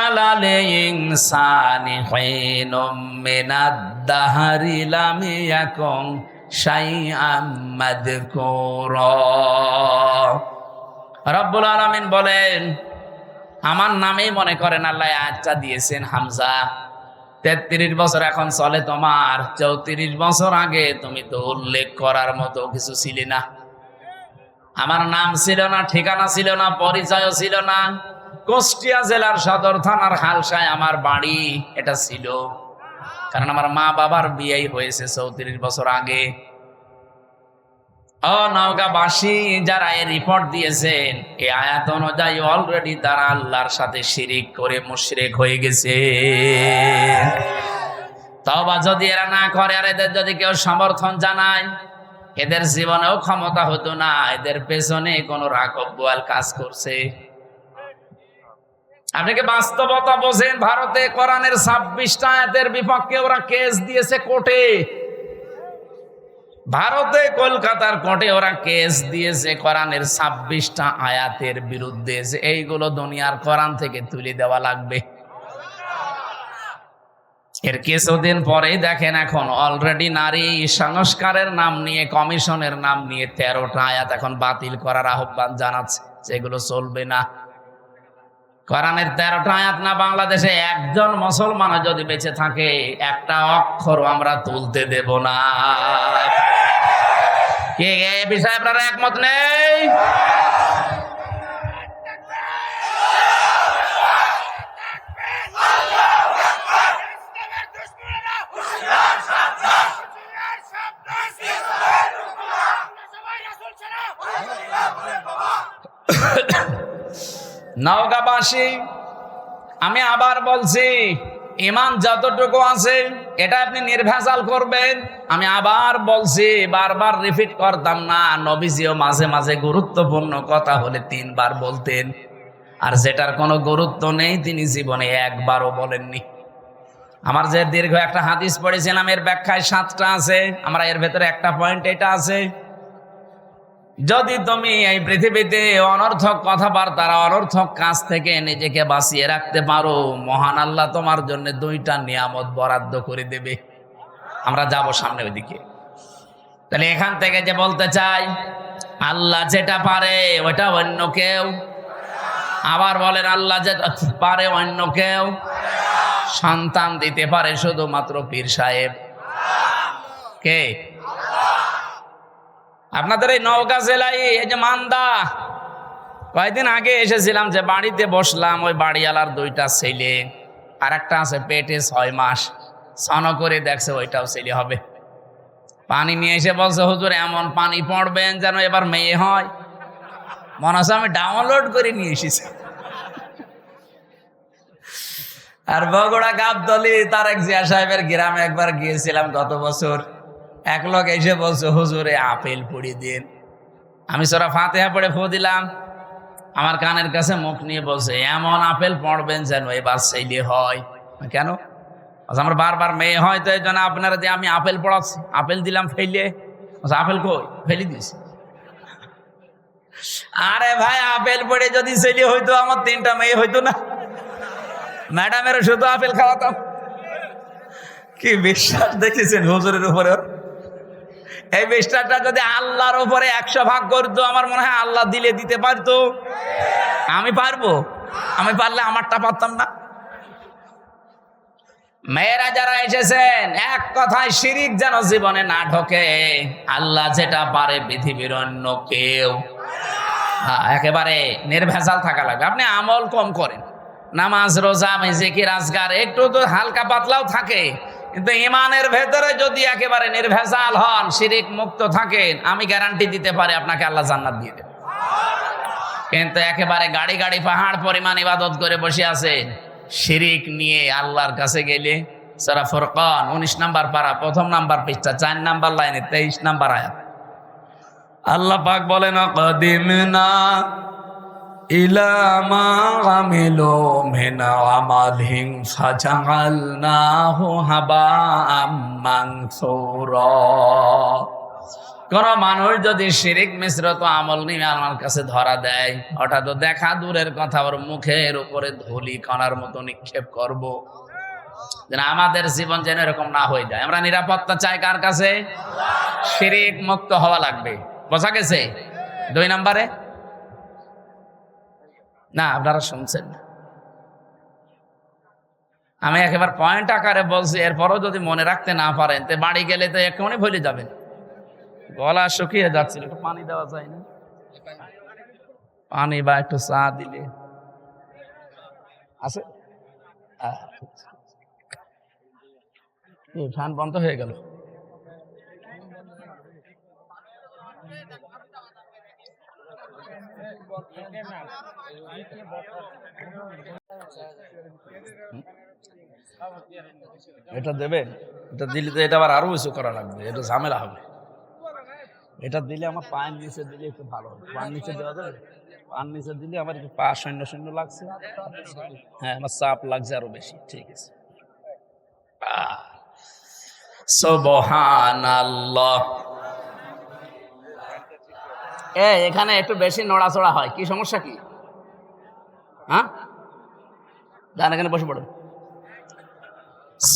আলাল ইনসানি হিনুম মিনাদ দাহরি লাম ইয়াকুন শাইআম মাযকুরা। রব্বুল আলামিন বলেন আমার নামেই মনে করেন আল্লাহ আয়াতটা দিয়েছেন হামজা। 33 বছর এখন চলে তোমার, 34 বছর আগে তুমি তো উল্লেখ করার মতো কিছু ছিলে না। আমার নাম ছিল না, ঠিকানা ছিল না, পরিচয়ও ছিল না। কুষ্টিয়া জেলার সদর থানার হালসায় আমার বাড়ি, এটা ছিল। কারণ আমার মা বাবার বিয়েই হয়েছে 34 বছর আগে। ও নওগাঁবাসী যারা এই রিপোর্ট দিয়েছেন, এই আয়াত অনুযায়ী অলরেডি তারা আল্লাহর সাথে শিরিক করে মুশরিক হয়ে গেছে। তওবা যদি এরা না করে আর এদের যদি কেউ সমর্থন জানায়, এদের জীবনেও ক্ষমতা হতো না। এদের পেছনে কোনো রাঘব বোয়াল কাজ করছে। আপনি কি বাস্তবতা বোঝেন? ভারতে কোরআনের 26টা আয়াতের বিপক্ষে ওরা কেস দিয়েছে কোর্টে। ভারতে কলকাতার কোর্টে ওরা কেস দিয়েছে কোরআনের 26টা আয়াতের বিরুদ্ধে, যে এইগুলো দুনিয়ার কোরআন থেকে তুলে দেওয়া লাগবে। এর কিছুদিন পরেই দেখেন এখন অলরেডি নারী সংস্কারের নাম নিয়ে, কমিশনের নাম নিয়ে 13টা আয়াত এখন বাতিল করার আহ্বান জানাচ্ছে, যেগুলো চলবে না। কোরআনের 13টা আয়াত না বাংলাদেশে একজন মুসলমান যদি বেঁচে থাকে, একটা অক্ষরও আমরা তুলতে দেব না। কে এই বিষয়ে আপনারা একমত নেই? নওগাঁবাসী, আমি আবার বলছি, ঈমান যতটুকু আছে এটা আপনি নির্ভেজাল করবেন। আমি আবার বলছি, বারবার রিপিট করতাম না। নবীজিও মাঝে মাঝে গুরুত্বপূর্ণ কথা হলে 3 বার বলতেন, আর যেটার কোনো গুরুত্ব নেই তিনি জীবনে একবারও বলেননি। আমার যে দীর্ঘ একটা হাদিস পড়েছিলাম, এর ব্যাখ্যায় 7টা আছে। আমরা এর ভেতরে একটা পয়েন্ট এটা আছে, যদি তুমি এই পৃথিবীতে অনর্থক কথাবার্তার, অনর্থক কাজ থেকে নিজেকে বাঁচিয়ে রাখতে পারো, মহান আল্লাহ তোমার জন্য 2টা নিয়ামত বরাদ্দ করে দেবে। আমরা যাব সামনে ওইদিকে। তাহলে এখান থেকে যে বলতে চাই, আল্লাহ যেটা পারে ওটা অন্য কেউ। আবার বলেন আল্লাহ যেটা পারে অন্য কেউ। সন্তান দিতে পারে শুধুমাত্র পীর সাহেব। কে? আপনাদের এই নওগাঁ জেলায় এই যে মান্দা, কয়েকদিন আগে এসেছিলাম, যে বাড়িতে বসলাম, ওই বাড়িওয়ালার 2টা ছেলে, আর একটা আছে পেটে 6 মাস, সন করে দেখছে ওইটাও ছেলে হবে। পানি নিয়ে এসে বলছে হুজুর এমন পানি পড়বেন যেন এবার মেয়ে হয়। মনে হচ্ছে আমি ডাউনলোড করে নিয়ে এসেছি। আর বগুড়া গাবতলী তারেক জিয়া সাহেবের গ্রামে একবার গিয়েছিলাম গত বছর। এক লোক এসে বলছে হুজুরে আপেল পড়ি দিন। আমি সূরা ফাতিহা পড়ে ফু দিলাম। আমার কানের কাছে মুখ নিয়ে বলছে এমন আপেল পড়বেন যেন এবার ছেলে হয়। কেন? আমার বারবার মেয়ে হয়, তো এই জন্য আপনারা যে আমি আপেল পড়াচ্ছি, আপেল দিলাম ফেলে, আপেল কই ফেলে দিয়েছি। আরে ভাই, আপেল পড়ে যদি ছেলে হইতো আমার 3টা মেয়ে হইতো না? ম্যাডামের শুধু আপেল খাওয়াতাম। কি বিশ্বাস দেখেছেন হুজুরের উপরে? এই বিশ্বাসটা যদি আল্লাহর উপরে 100 ভাগ করতো, আমার মনে হয় আল্লাহ দিলে দিতে পারতো। আমি পারবো? আমি পারলে আমারটা পারতাম না? মেয়েরা যারা এসেছেন, এক কথায় শিরিক যেন জীবনে না ঢোকে। আল্লাহ যেটা পারে পৃথিবীর অন্য কেউ। একেবারে নির্ভেজাল থাকা লাগবে। আপনি আমল কম করেন, নামাজ রোজা জিকির আজকার একটু তো হালকা পাতলাও থাকে, কিন্তু ইমানের ভেতরে যদি একেবারে নির্ভেজাল হন, শিরিক মুক্ত থাকেন, আমি গ্যারান্টি দিতে পারি আপনাকে আল্লাহ জান্নাত দিয়ে দেবে। কিন্তু একেবারে গাড়ি গাড়ি পাহাড় পরিমাণ ইবাদত করে বসে আছেন, শিরিক নিয়ে আল্লাহর কাছে গেলে, সূরা ফুরকান 19 নম্বর পারা 1ম নাম্বার পৃষ্ঠা 4 নাম্বার লাইনে 23 নাম্বার আয়াত, আল্লাহ পাক বলেন, কাদিমনা ইলা মা আমিলু মিন আমালিন ফাজাআলনাহু হাবাআম মানসুরা। কোন মানুষ যদি শিরিক মিশ্রিত আমল নিয়ে আমার কাছে ধরা দেয়, ওটা তো দেখা দূরের কথা, ওর মুখের উপরে ধুলি কণার মতো নিক্ষেপ করব। যেন আমাদের জীবন যেন এরকম না হয়ে যায়। আমরা নিরাপত্তা চাই কার কাছে? শিরিক মুক্ত হওয়া লাগবে। বোঝা গেছে? 2 নম্বরে না, আপনারা শুনছেন না, আমি একেবারে পয়েন্ট আকারে বলছি। এরপরও যদি মনে রাখতে না পারেন, তো বাড়ি গেলে তো একেবারে ভুলে যাবেন। গলা শুকিয়ে যাচ্ছিল, একটু পানি দেওয়া যায় না? পানি বা একটু চা দিলে আছে? ফ্যান বন্ধ হয়ে গেল। এটা দেবেন? এটা দিলে তো এটা আবার আরো উঁচু করা লাগবে, এটা ঝামেলা হবে। এটা দিলে আমার পায়ের নিচে দিলে একটু ভালো হবে। পায়ের নিচে দেওয়া যাবে? পায়ের নিচে দিলে আমার একটু পা শূন্য শূন্য লাগছে। হ্যাঁ, আমার চাপ লাগছে আরো বেশি। ঠিক আছে। সুবহানাল্লাহ। এখানে একটু বেশি নড়াচড়া হয়, কি সমস্যা কি? হ্যাঁ, যান এখানে বসে পড়ুন।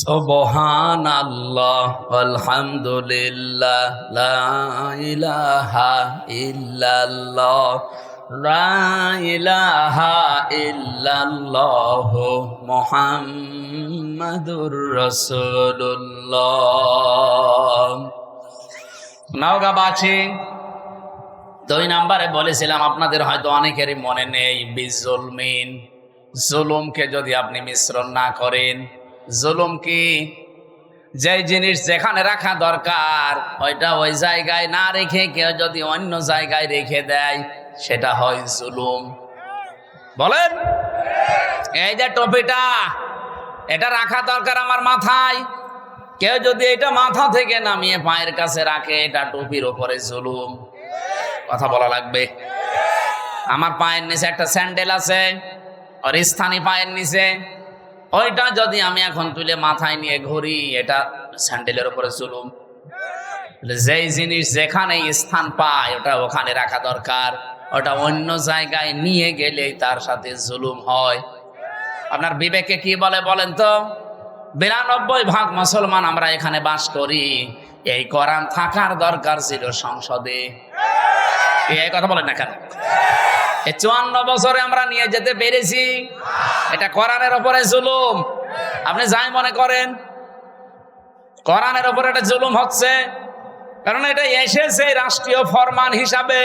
সুবহানাল্লাহ, আলহামদুলিল্লাহ, লা ইলাহা ইল্লাল্লাহ, লা ইলাহা ইল্লাল্লাহ, মুহাম্মাদুর রাসূলুল্লাহ। নওগাঁবাসী, 2 নম্বরে বলেছিলাম, আপনাদের হয়তো অনেকেরই মনে নেই, বিজুলমিন, জুলুমকে যদি আপনি মিশ্রণ না করেন। জুলুম কি? যে জিনিস যেখানে রাখা দরকার ওইটা ওই জায়গায় না রেখে কেউ যদি অন্য জায়গায় রেখে দেয়, সেটা হয় জুলুম। বলেন, এই যে টুপিটা, এটা রাখা দরকার আমার মাথায়, কেউ যদি এটা মাথা থেকে নামিয়ে পায়ের কাছে রাখে, এটা টুপির ওপরে জুলুম। কথা বলা লাগবে। আমার পায়ের নিচে একটা স্যান্ডেল আছে, আর স্থানীয় পায়ের নিচে, ওইটা যদি আমি এখন তুলে মাথায় নিয়ে ঘুরি, এটা স্যান্ডেলের উপরে জুলুম। যেই জিনিস যেখানে স্থান পায় ওটা ওখানে রাখা দরকার, ওটা অন্য জায়গায় নিয়ে গেলেই তার সাথে জুলুম হয়। আপনার বিবেকে কি বলে বলেন তো? 92% মুসলমান আমরা এখানে বাস করি, এই কোরআন থাকার দরকার ছিল সংসদে। এই কথা বলেন না কেন? এই 54 বছরে আমরা নিয়ে যেতে পেরেছি, এটা কোরআনের উপরে জুলুম। আপনি যাই মনে করেন, কোরআনের উপরে এটা জুলুম হচ্ছে, কারণ এটা এসেছে রাষ্ট্রীয় ফরমান হিসাবে।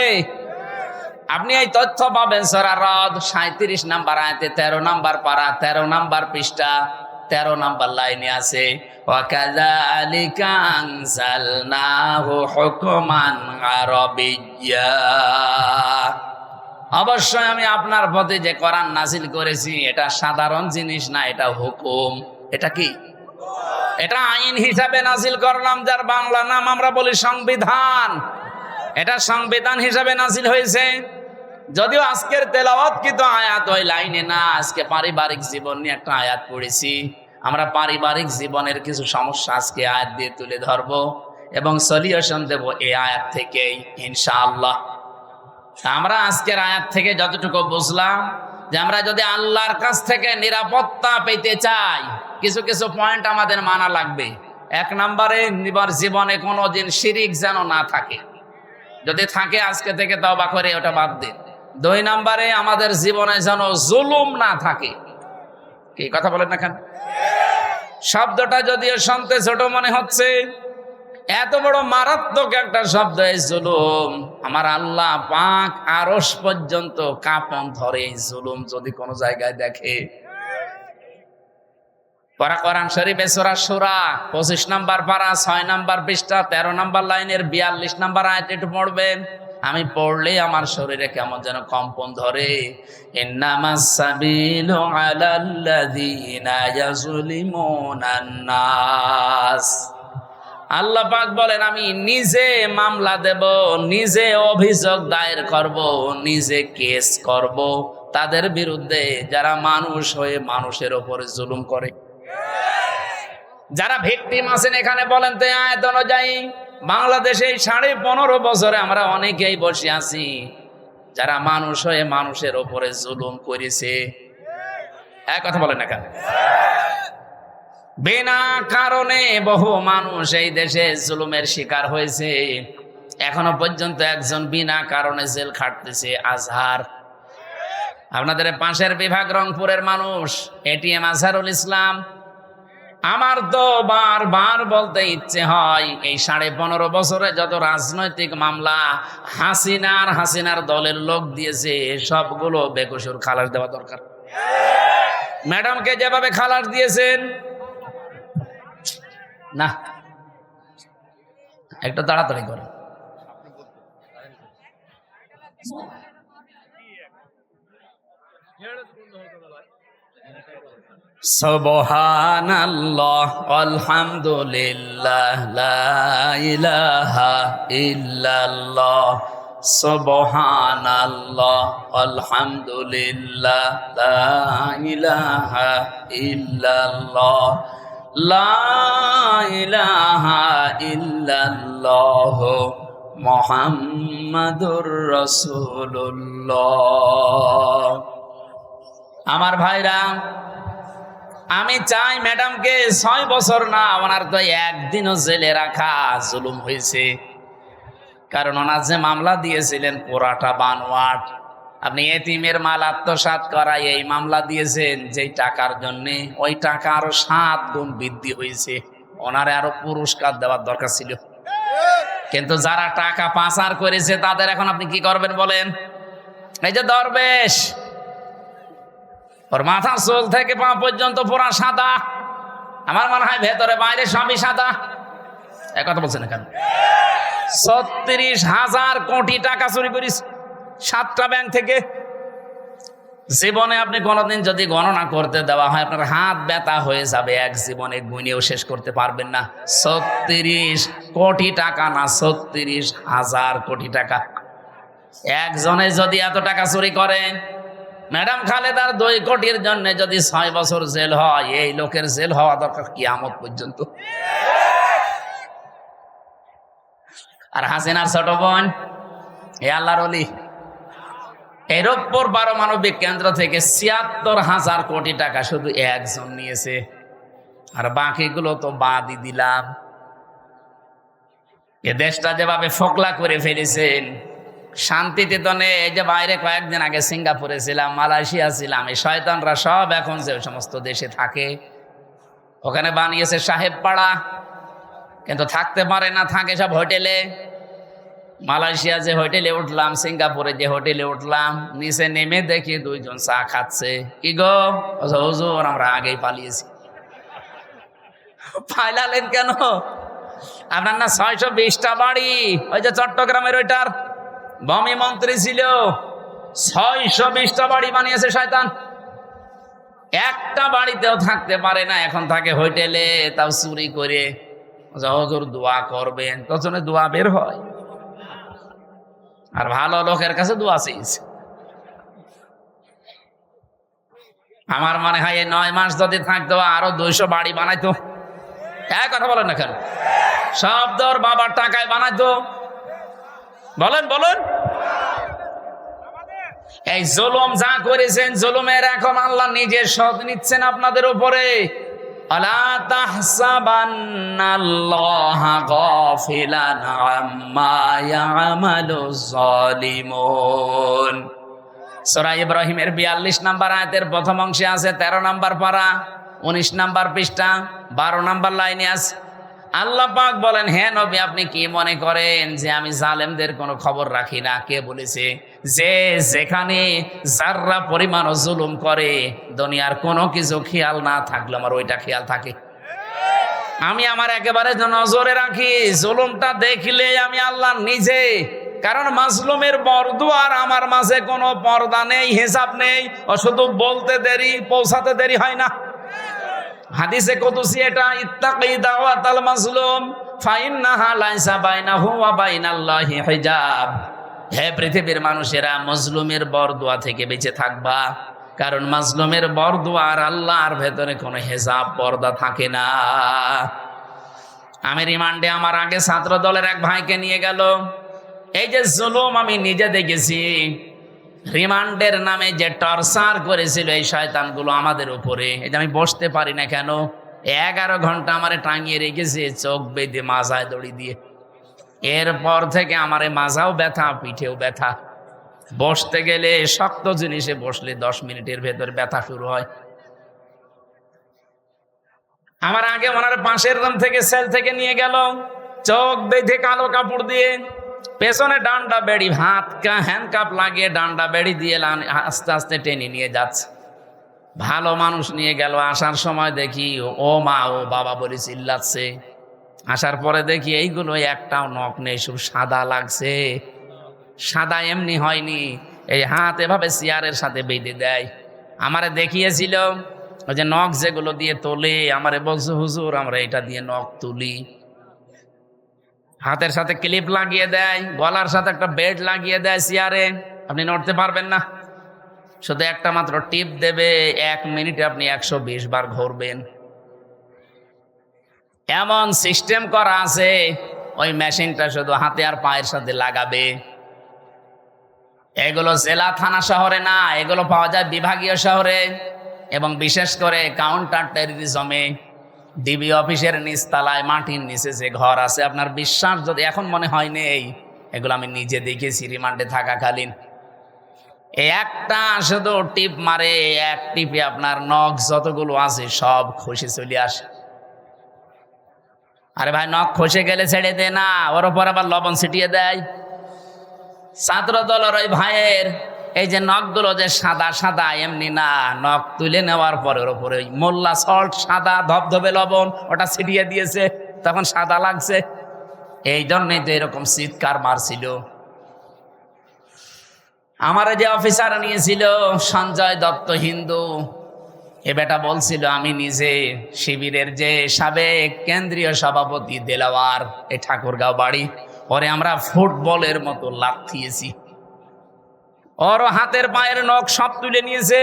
আপনি এই তথ্য পাবেন সূরা রদ 37 নম্বর আয়াতে 13 নম্বর পারা 13 নম্বর পৃষ্ঠা 13 নম্বর লাইনে আছে, ওয়াকাযালিকা আনজালনাহু হুকমান আরাবিয়্যা। অবশ্যই আমি আপনার প্রতি যে কোরআন নাজিল করেছি, এটা সাধারণ জিনিস না, এটা হুকুম। এটা কি? এটা আইন হিসাবে নাজিল করলাম, যার বাংলা নাম আমরা বলি সংবিধান। এটা সংবিধান হিসাবে নাজিল হয়েছে। যদিও আজকের তেলাওয়াত কিন্তু আয়াত ওই লাইনে না, আজকে পারিবারিক জীবন নিয়ে একটা আয়াত পড়েছি। আমরা পারিবারিক জীবনের কিছু সমস্যা আজকে আয়াত দিয়ে তুলে ধরবো এবং সলিউশন দেব এই আয়াত থেকেই ইনশাআল্লাহ। আমরা আজকের আয়াত থেকে যতটুকু বুঝলাম যে আমরা যদি আল্লাহর কাছ থেকে নিরাপত্তা পেতে চাই কিছু কিছু পয়েন্ট আমাদের মানা লাগবে। 1 নম্বরে জীবনে কোনোদিন শিরিক যেন না থাকে, যদি থাকে আজকে থেকে তওবা করে ওটা বাদ দিন। 2 নম্বরে আমাদের জীবনে যেন জুলুম না থাকে। কি কথা বলেন না কেন? শব্দটা যদিও শুনতে ছোট মনে হচ্ছে, এত বড় মারাত্মক একটা শব্দ এই জুলুম। আমার আল্লাহ পাক আরশ পর্যন্ত কাঁপন ধরে এই জুলুম যদি কোনো জায়গায় দেখে। কোরআন শরীফে সূরা সূরা 25 নম্বর পারা 6 নম্বর পৃষ্ঠা 13 নম্বর লাইনের 42 নম্বর আয়াত একটু পড়বেন। আমি পড়লে আমার শরীরে কেমন যেন কম্পন ধরে। ইন্নামাস সাবিলু আলাল্লাযীনা ইয়াজলিমুনান নাস। আল্লাহ পাক বলেন আমি নিজে মামলা দেব, নিজে অভিযোগ দায়ের করব, নিজে কেস করব তাদের বিরুদ্ধে যারা মানুষ হয়ে মানুষের উপরে জুলুম করে। যারা ভিকটিম আছেন এখানে বলেন তো আয়াত অনুযায়ী বাংলাদেশে 15.5 বছরে আমরা অনেকেই বসে আছি যারা মানুষ হয়ে মানুষের উপরে জুলুম করেছে। এক কথা বলেন না কেন? বিনা কারণে বহু মানুষ এই দেশে জুলুমের শিকার হয়েছে। এখনো পর্যন্ত একজন বিনা কারণে জেল খাটতেছে, আজহার। আপনাদের পাশের বিভাগ রংপুরের মানুষ এটিএম আজহারুল ইসলাম। আমার তো বারবার বলতে ইচ্ছে হয় এই 15.5 বছরে যত রাজনৈতিক মামলা হাসিনার দলের লোক দিয়েছে সবগুলো বেকসুর খালাস দেওয়া দরকার। ম্যাডামকে যেভাবে খালাস দিয়েছেন, না একটু তাড়াতাড়ি করে। সুবহানাল্লাহ আলহামদুলিল্লাহ লা ইলাহা ইল্লাল্লাহ। সুবহানাল্লাহ আলহামদুলিল্লাহ লা ইলাহা ইল্লাল্লাহ। লা ইলাহা ইল্লাল্লাহ মুহাম্মাদুর রাসূলুল্লাহ। আমার ভাইরা, আমি চাই ম্যাডামকে 6 বছর না, ওনার তো একদিনও জেলে রাখা জুলুম হয়েছে। কারণ ওনার যে মামলা দিয়েছিলেন পুরাটা বানোয়াট। আপনি এতিমের মাল আত্মসাৎ করা এই মামলা দিয়েছেন যেই টাকার জন্যে, ওই টাকা আরো 7 গুণ বৃদ্ধি হয়েছে। ওনারে আরো পুরস্কার দেওয়ার দরকার ছিল। কিন্তু যারা টাকা পাচার করেছে তাদের এখন আপনি কি করবেন বলেন? এই যে দরবেশ, ওর মাথা চুল থেকে পা পর্যন্ত পুরা সাদা, আমার মনে হয় ভেতরে বাইরে সবই সাদা। এক কথা বলছেন কেন? 36,000 কোটি টাকা চুরি করিস 7টা ব্যাংক থেকে। জীবনে আপনি কোনোদিন যদি গণনা করতে দেওয়া হয় আপনার হাত ব্যথা হয়ে যাবে, এক জীবনে গুনেও শেষ করতে পারবেন না। 36 কোটি টাকা না, 36,000 কোটি টাকা। একজনে যদি এত টাকা চুরি করে, ম্যাডাম খালেদার 2 কোটির জন্য যদি 6 বছর জেল হয়, এই লোকের জেল হওয়া দরকার কিয়ামত পর্যন্ত। আর হাসিনার ছোট বোন এ আল্লাহর ওলি, এর উপর পারমাণবিক কেন্দ্র থেকে 76,000 কোটি টাকা শুধু একজন নিয়েছে, আর বাকিগুলো তো বাদই দিলাম। এ দেশটা যেভাবে ফোকলা করে ফেলেছেন, শান্তিতে তো নেই। এই যে বাইরে কয়েকদিন আগে সিঙ্গাপুরে ছিলাম, মালয়েশিয়া ছিলাম, এই শয়তানরা সব এখন যে সমস্ত দেশে থাকে ওখানে বানিয়েছে সাহেব পাড়া, কিন্তু থাকতে পারে না, থাকে সব হোটেলে। মালয়েশিয়া যে হোটেলে উঠলাম, সিঙ্গাপুরে যে হোটেলে উঠলাম, নিচে নেমে দেখি 2 জন চা খাচ্ছে। কি গো হুজুর, আমরা আগেই পালিয়েছি। পালালেন কেন? আপনার না 620টা বাড়ি, ওই যে চট্টগ্রামের ওইটার ভূমি মন্ত্রী ছিল, 620টা বাড়ি বানিয়েছে শয়তান। একটা বাড়িতেও থাকতে পারে না, এখন থাকে হোটেলে, তাও চুরি করে। হুজুর দোয়া করবেন, তখন দোয়া বের হয়, আর ভালো লোকের কাছে দোয়া চেয়েছে। আমার মনে হয় এই 9 মাস যদি থাকতো আরো 200 বাড়ি বানাইতো। এক কথা বলেন না কেন? সব দর বাবার টাকায় বানাইতো। বলেন বলেন। এই জুলুম যা করেছেন, জুলুমের এখন আল্লাহ নিজে শোধ নিচ্ছেন আপনাদের উপরে। আলা তাহসাবান্নাল্লাহা গাফিলান আম্মা ইয়ামালুজ জালিমুন। সূরা ইব্রাহিমের 42 নম্বর আয়াতের প্রথম অংশে আছে, 13 নম্বর পারা, 19 নম্বর পৃষ্ঠা, 12 নম্বর লাইনে আছে। আল্লাহ পাক বলেন, হে নবী, আপনি কি মনে করেন যে আমি জালেমদের কোনো খবর রাখি না? কে বলেছে? যে যেখানে যাররা পরিমাণ জুলুম করে, দুনিয়ার কোনো কিছু খেয়াল না থাকলে আমার ওইটা খেয়াল থাকে। আমি আমার একেবারে নজরে রাখি, জুলুমটা দেখলে আমি আল্লাহ নিজে। কারণ মাজলুমের বরদুয়ার আমার মাঝে কোনো পর্দা নেই, হিসাব নেই, ও শুধু বলতে দেরি, পৌঁছাতে দেরি হয় না। হাদিসে কুদসি এটা, ইত্তাকি দাওয়াতাল মাজলুম ফাইন্নাহা লাইসা বাইনাহু ওয়া বাইনাল্লাহি হিজাব। হে পৃথিবীর মানুষেরা, মাজলুমের বরদুয়া থেকে বেঁচে থাকবা, কারণ মাজলুমের বরদুয়া আর আল্লাহর ভেতরে কোনো হিজাব, পর্দা থাকে না। আমি রিমান্ডে আমার আগে ছাত্র দলের এক ভাইকে নিয়ে গেল। এই যে জুলুম আমি নিজে দেখেছি, রিমান্ডের নামে যে টর্চার করেছিল এই শয়তানগুলো আমাদের উপরে, এই যে আমি বসতে পারি না কেন, 11 ঘন্টা আমারে টাঙিয়ে রেখেছে চোখ বেঁধে, মাজায় দড়ি দিয়ে। এরপর থেকে আমারে মাজাও ব্যথা, পিঠেও ব্যথা। বসতে গেলে শক্ত জিনিসে বসলে 10 মিনিটের ভেতর ব্যথা শুরু হয়। আমার আগে ওনার পাশের রুম থেকে, সেল থেকে নিয়ে গেল, চোখ বেঁধে কালো কাপড় দিয়ে, পেছনে ডান্ডা বেড়ি, হ্যান্ডকাপ লাগিয়ে ডান্ডা বেড়ি দিয়ে আস্তে আস্তে টেনে নিয়ে যাচ্ছে। ভালো মানুষ নিয়ে গেল, আসার সময় দেখি ও মা ও বাবা বলে চিল্লাচ্ছে। আসার পরে দেখি এইগুলো একটাও নখ নেই, সব সাদা লাগছে। সাদা এমনি হয়নি, এই হাত এভাবে চেয়ারের সাথে বেঁধে দেয়। আমারে দেখিয়েছিল ওই যে নখ যেগুলো দিয়ে তোলে, আমারে বলছে, হুজুর আমরা এটা দিয়ে নখ তুলি। হাতের সাথে ক্লিপ লাগিয়ে দেয়, গলার সাথে একটা বেড লাগিয়ে দেয় চেয়ারে, আপনি নড়তে পারবেন না, শুধু একটা মাত্র টিপ দেবে, 1 মিনিটে আপনি 120 বার ঘুরবেন। এমন সিস্টেম করা আছে, ওই মেশিনটা শুধু হাতে আর পায়ের সাথে লাগাবে। এগুলো জেলা থানা শহরে না, এগুলো পাওয়া যায় বিভাগীয় শহরে, এবং বিশেষ করে কাউন্টার টেররিজমে। ডিবি অফিসের নিচতলায় মাটির নিচে যে ঘর আছে, আপনার বিশ্বাস যদি এখন মনে হয় নেই, এগুলো আমি নিজে দেখেছি রিমান্ডে থাকাকালীন। একটা শুধু টিপ মারে, এক টিপে আপনার নখ যতগুলো আছে সব খসে চলে আসে। আরে ভাই, নখ খসে গেলে ছেড়ে দে না, ওর ওপর আবার লবণ ছিটিয়ে দেয়। ছাত্র দলের ওই ভাইয়ের এই যে নখগুলো যে সাদা সাদা, এমনি না, নখ তুলে নেওয়ার পরে ওর উপরে মোল্লা সল্ট, সাদা ধবধবে লবণ, ওটা ছিটিয়ে দিয়েছে, তখন সাদা লাগছে। এই জন্যই তো এরকম চিৎকার মারছিল। আমার যে অফিসার নিয়েছিল সঞ্জয় দত্ত হিন্দু, এ বেটা বলছিল আমি নিজে শিবিরের যে সাবেক কেন্দ্রীয় সভাপতি দেলাওয়ার, এই ঠাকুরগাঁও বাড়ি, পরে আমরা ফুটবলের মতো লাথিয়েছি। ওর হাতের পায়ের নখ সব তুলে নিয়েছে।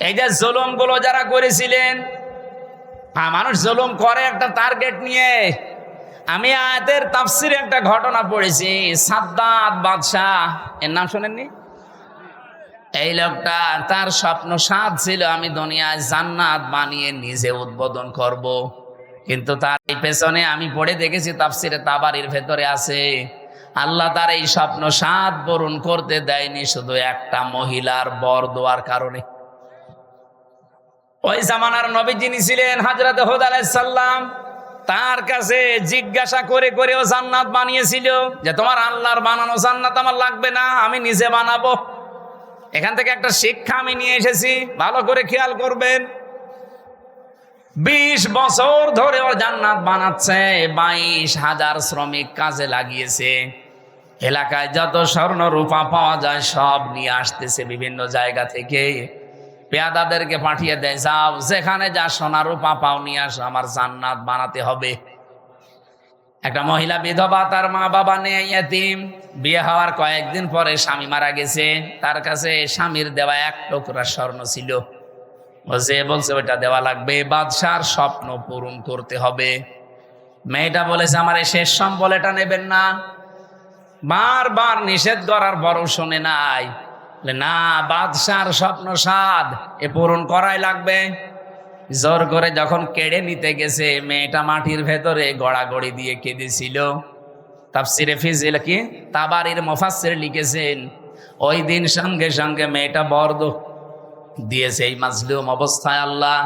এই যে জুলুম গুলো যারা করেছিলেন, মানুষ জুলুম করে একটা টার্গেট নিয়ে। আমি আয়াতের তাফসিরে একটা ঘটনা পড়েছি, সাদ্দাত বাদশাহ, এর নাম শোনেননি? এই লোকটা, তার স্বপ্ন সাদ ছিল আমি দুনিয়ায় জান্নাত বানিয়ে নিজে উদ্বোধন করব। কিন্তু তার এই পেছনে আমি পড়ে দেখেছি তাফসিরে তাবারির ভেতরে আছে, আল্লাহ তার এই স্বপ্ন সাদ পূরণ করতে দেয়নি শুধু একটা মহিলার বর দেওয়ার কারণে। ওই জামানার নবী যিনি ছিলেন হযরত হুদ আলাইহিস সালাম, তার কাছে জিজ্ঞাসা করে করে ও জান্নাত বানিয়েছিল যে তোমার আল্লাহর বানানো জান্নাত আমার লাগবে না, আমি নিজে বানাবো। এখান থেকে একটা শিক্ষা আমি নিয়ে এসেছি, ভালো করে খেয়াল করবেন। 20 বছর ধরে ও জান্নাত বানাচ্ছে, 22,000 শ্রমিক কাজে লাগিয়েছে। এলাকায় যত স্বর্ণ রূপা পাওয়া যায় সব নিয়ে আসতেছে বিভিন্ন জায়গা থেকে, পেয়াদাদেরকে পাঠিয়ে দেয়, যাও যেখানে যা সোনা রূপা পাও নিয়ে আসো, আমার জান্নাত বানাতে হবে। একটা মহিলা বিধবা, তার মা বাবা নেই, এতিম। বিয়ে হওয়ার কয়েকদিন পরে স্বামী মারা গেছে। তার কাছে স্বামীর দেওয়া 1 টুকরা স্বর্ণ ছিল। বলছে ওইটা দেওয়া লাগবে, বাদশার স্বপ্ন পূরণ করতে হবে। মেয়েটা বলেছে আমার এই শেষ সম্বল, এটা নেবেন না। বারবার নিষেধ করার পরও শুনে নাই। না, বাদশার স্বপ্ন সাদ, এ পূরণ করাই লাগবে। জোর করে যখন কেড়ে নিতে গেছে, মেয়েটা মাটির ভেতরে গড়াগড়ি দিয়ে কেঁদেছিল। তাফসিরে ফিজিল কি তাবারির মুফাসসির লিখেছেন, ওই দিন সঙ্গে সঙ্গে মেয়েটা বর্দ দিয়েছে, এই মাজলুম অবস্থায় আল্লাহ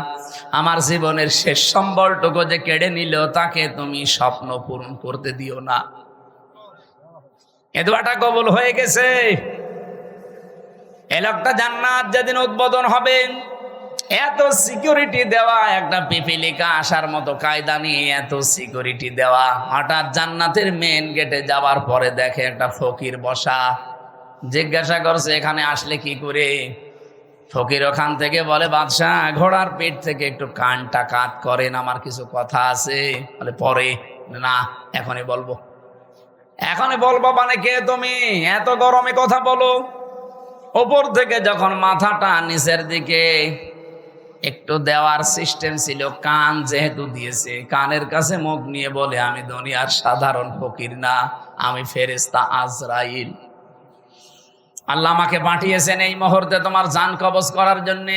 আমার জীবনের শেষ সম্বলটুকু যে কেড়ে নিল, তাকে তুমি স্বপ্ন পূরণ করতে দিও না। এ দোয়াটা কবুল হয়ে গেছে। এই লোকটা জান্নাত যেদিন উদ্বোধন হবে, এত সিকিউরিটি দেওয়া, একটা পিপিলিকা আসার মতো কায়দা নিয়ে এত সিকিউরিটি দেওয়া, হঠাৎ জান্নাতের মেন গেটে যাওয়ার পরে দেখে একটা ফকির বসা। জিজ্ঞাসা করছে এখানে আসলে কি করে? ফকির ওখান থেকে বলে, বাদশাহ ঘোড়ার পেট থেকে একটু কানটা কাত করেন, আমার কিছু কথা আছে। বলে পরে না, এখনই বলবো। এখনই বলবো মানে কে তুমি? এত গরমে কথা বলো। ওপর থেকে যখন মাথাটা নিচের দিকে একটু দেওয়ার সিস্টেম ছিল, কান যেহেতু দিয়েছে, কানের কাছে মুখ নিয়ে বলে, আমি দুনিয়ার সাধারণ ফকির না, আমি ফেরেশতা আজরাইল। আল্লাহ আমাকে পাঠিয়েছেন এই মুহূর্তে তোমার জান কবজ করার জন্য।